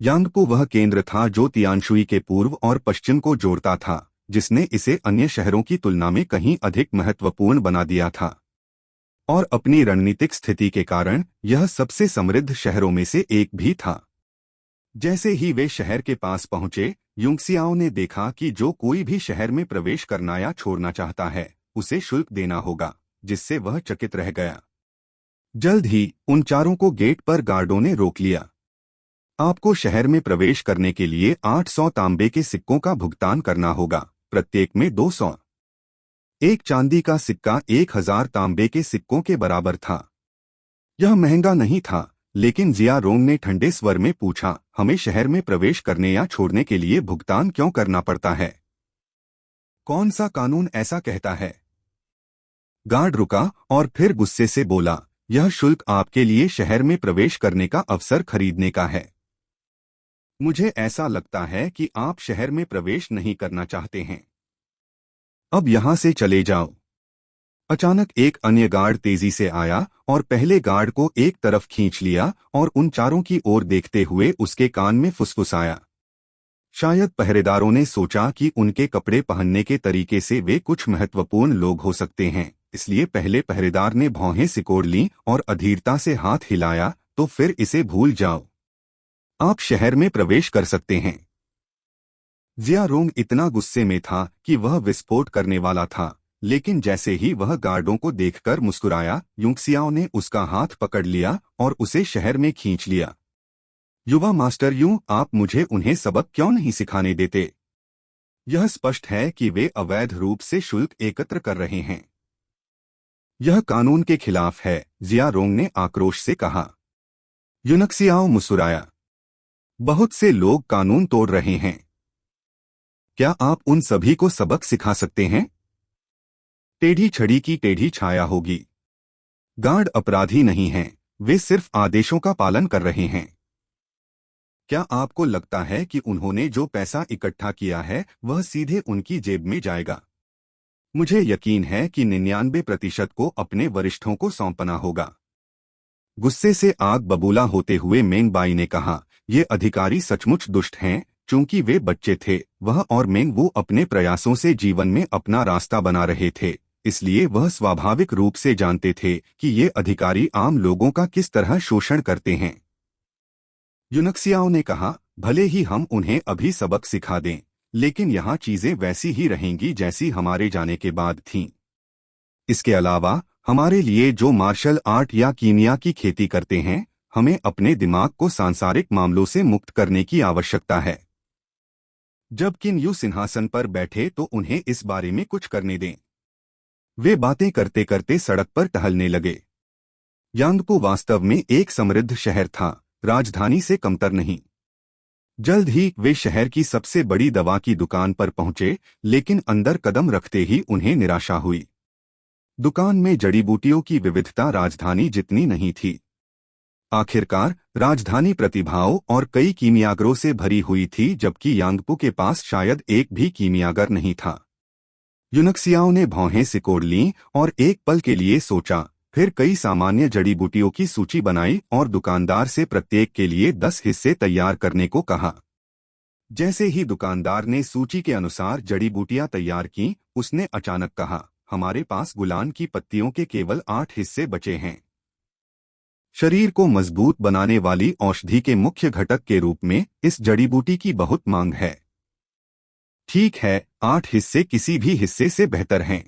यांगपो वह केंद्र था जो तियानशुई के पूर्व और पश्चिम को जोड़ता था, जिसने इसे अन्य शहरों की तुलना में कहीं अधिक महत्वपूर्ण बना दिया था। और अपनी रणनीतिक स्थिति के कारण यह सबसे समृद्ध शहरों में से एक भी था। जैसे ही वे शहर के पास पहुंचे, युंगसियाओ ने देखा कि जो कोई भी शहर में प्रवेश करना या छोड़ना चाहता है, उसे शुल्क देना होगा, जिससे वह चकित रह गया। जल्द ही उन चारों को गेट पर गार्डों ने रोक लिया। आपको शहर में प्रवेश करने के लिए 800 तांबे के सिक्कों का भुगतान करना होगा, प्रत्येक में 200। एक चांदी का सिक्का 1000 तांबे के सिक्कों के बराबर था। यह महंगा नहीं था, लेकिन जियारोंग ने ठंडे स्वर में पूछा, हमें शहर में प्रवेश करने या छोड़ने के लिए भुगतान क्यों करना पड़ता है? कौन सा कानून ऐसा कहता है? गार्ड रुका और फिर गुस्से से बोला, यह शुल्क आपके लिए शहर में प्रवेश करने का अवसर खरीदने का है। मुझे ऐसा लगता है कि आप शहर में प्रवेश नहीं करना चाहते हैं। अब यहां से चले जाओ। अचानक एक अन्य गार्ड तेजी से आया और पहले गार्ड को एक तरफ खींच लिया और उन चारों की ओर देखते हुए उसके कान में फुसफुसाया। शायद पहरेदारों ने सोचा कि उनके कपड़े पहनने के तरीके से वे कुछ महत्वपूर्ण लोग हो सकते हैं, इसलिए पहले पहरेदार ने भौहें सिकोड़ लीं और अधीरता से हाथ हिलाया, तो फिर इसे भूल जाओ। आप शहर में प्रवेश कर सकते हैं। जियारोंग इतना गुस्से में था कि वह विस्फोट करने वाला था, लेकिन जैसे ही वह गार्डों को देखकर मुस्कुराया, युंगसियाओ ने उसका हाथ पकड़ लिया और उसे शहर में खींच लिया। युवा मास्टर यूं, आप मुझे उन्हें सबक क्यों नहीं सिखाने देते? यह स्पष्ट है कि वे अवैध रूप से शुल्क एकत्र कर रहे हैं। यह कानून के खिलाफ है, जियारोंग ने आक्रोश से कहा। युनक्सियाओ मुस्कुराया। बहुत से लोग कानून तोड़ रहे हैं। क्या आप उन सभी को सबक सिखा सकते हैं? टेढ़ी छड़ी की टेढ़ी छाया होगी। गार्ड अपराधी नहीं हैं, वे सिर्फ आदेशों का पालन कर रहे हैं। क्या आपको लगता है कि उन्होंने जो पैसा इकट्ठा किया है वह सीधे उनकी जेब में जाएगा? मुझे यकीन है कि 99% को अपने वरिष्ठों को सौंपना होगा। गुस्से से आग बबूला होते हुए मेंगबाई ने कहा, ये अधिकारी सचमुच दुष्ट हैं। चूंकि वे बच्चे थे, वह और मेंग वो अपने प्रयासों से जीवन में अपना रास्ता बना रहे थे, इसलिए वह स्वाभाविक रूप से जानते थे कि ये अधिकारी आम लोगों का किस तरह शोषण करते हैं। युनक्सियाओ ने कहा, भले ही हम उन्हें अभी सबक सिखा दें, लेकिन यहाँ चीजें वैसी ही रहेंगी जैसी हमारे जाने के बाद थीं। इसके अलावा हमारे लिए जो मार्शल आर्ट या कीमिया की खेती करते हैं, हमें अपने दिमाग को सांसारिक मामलों से मुक्त करने की आवश्यकता है। जब किन यू सिंहासन पर बैठे तो उन्हें इस बारे में कुछ करने दें। वे बातें करते करते सड़क पर टहलने लगे। यांगपू वास्तव में एक समृद्ध शहर था, राजधानी से कमतर नहीं। जल्द ही वे शहर की सबसे बड़ी दवा की दुकान पर पहुंचे, लेकिन अंदर कदम रखते ही उन्हें निराशा हुई। दुकान में जड़ी बूटियों की विविधता राजधानी जितनी नहीं थी। आखिरकार राजधानी प्रतिभाओं और कई कीमियागरों से भरी हुई थी, जबकि यांगपू के पास शायद एक भी कीमियागर नहीं था। युनक्सियाओ ने भौहें सिकोड़ लीं और एक पल के लिए सोचा, फिर कई सामान्य जड़ी बूटियों की सूची बनाई और दुकानदार से प्रत्येक के लिए 10 हिस्से तैयार करने को कहा। जैसे ही दुकानदार ने सूची के अनुसार जड़ी बूटियां तैयार कीं, उसने अचानक कहा, हमारे पास गुलान की पत्तियों के केवल 8 हिस्से बचे हैं। शरीर को मजबूत बनाने वाली औषधि के मुख्य घटक के रूप में इस जड़ी बूटी की बहुत मांग है। ठीक है, 8 हिस्से किसी भी हिस्से से बेहतर हैं।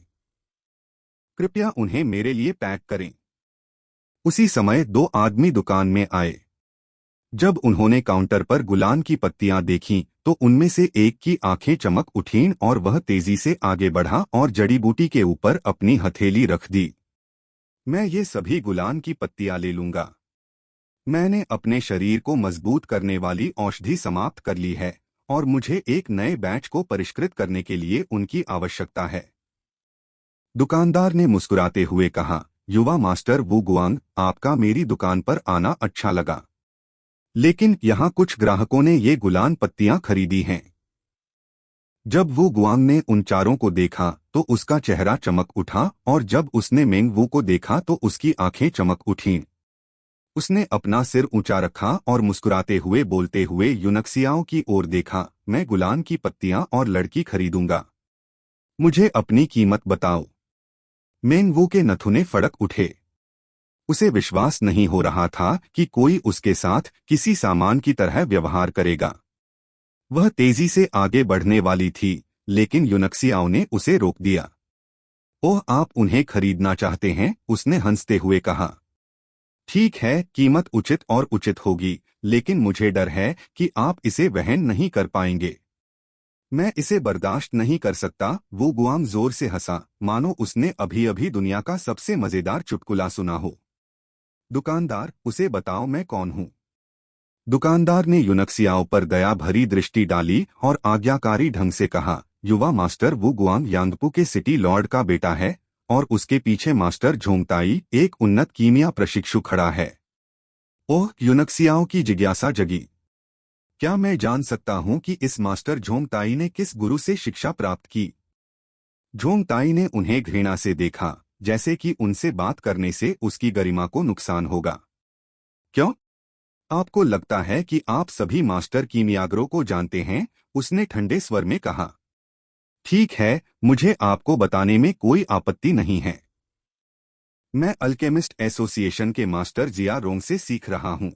कृपया उन्हें मेरे लिए पैक करें। उसी समय 2 आदमी दुकान में आए। जब उन्होंने काउंटर पर गुलान की पत्तियां देखीं, तो उनमें से एक की आंखें चमक उठीं और वह तेजी से आगे बढ़ा और जड़ी बूटी के ऊपर अपनी हथेली रख दी। मैं ये सभी गुलान की पत्तियां ले लूंगा। मैंने अपने शरीर को मजबूत करने वाली औषधि समाप्त कर ली है और मुझे एक नए बैच को परिष्कृत करने के लिए उनकी आवश्यकता है। दुकानदार ने मुस्कुराते हुए कहा, युवा मास्टर वू गुआंग, आपका मेरी दुकान पर आना अच्छा लगा, लेकिन यहाँ कुछ ग्राहकों ने ये गुलान पत्तियां खरीदी हैं। जब वू गुआंग ने उन चारों को देखा तो उसका चेहरा चमक उठा और जब उसने मेंग वू को देखा तो उसकी आंखें चमक उठीं। उसने अपना सिर ऊंचा रखा और मुस्कुराते हुए बोलते हुए युनक्सियाओ की ओर देखा, मैं गुलान की पत्तियां और लड़की खरीदूंगा। मुझे अपनी कीमत बताओ। मेंग वू के नथुने फड़क उठे। उसे विश्वास नहीं हो रहा था कि कोई उसके साथ किसी सामान की तरह व्यवहार करेगा। वह तेजी से आगे बढ़ने वाली थी, लेकिन युनक्सियाओ ने उसे रोक दिया। ओह, आप उन्हें खरीदना चाहते हैं? उसने हंसते हुए कहा। ठीक है, कीमत उचित और उचित होगी, लेकिन मुझे डर है कि आप इसे वहन नहीं कर पाएंगे। मैं इसे बर्दाश्त नहीं कर सकता। वो गुआंग जोर से हंसा, मानो उसने अभी अभी दुनिया का सबसे मजेदार चुटकुला सुना हो। दुकानदार, उसे बताओ मैं कौन हूँ। दुकानदार ने युनक्सियाओ पर दया भरी दृष्टि डाली और आज्ञाकारी ढंग से कहा, युवा मास्टर वू गुआंग यांगपू के सिटी लॉर्ड का बेटा है और उसके पीछे मास्टर झोंगताई, एक उन्नत कीमिया प्रशिक्षु खड़ा है। ओह, युनक्सियाओ की जिज्ञासा जगी। क्या मैं जान सकता हूं कि इस मास्टर झोंगताई ने किस गुरु से शिक्षा प्राप्त की? झोंगताई ने उन्हें घृणा से देखा, जैसे कि उनसे बात करने से उसकी गरिमा को नुकसान होगा। क्यों? आपको लगता है कि आप सभी मास्टर कीमियागरों को जानते हैं? उसने ठंडे स्वर में कहा। ठीक है, मुझे आपको बताने में कोई आपत्ति नहीं है। मैं अल्केमिस्ट एसोसिएशन के मास्टर जिया रोंग से सीख रहा हूं।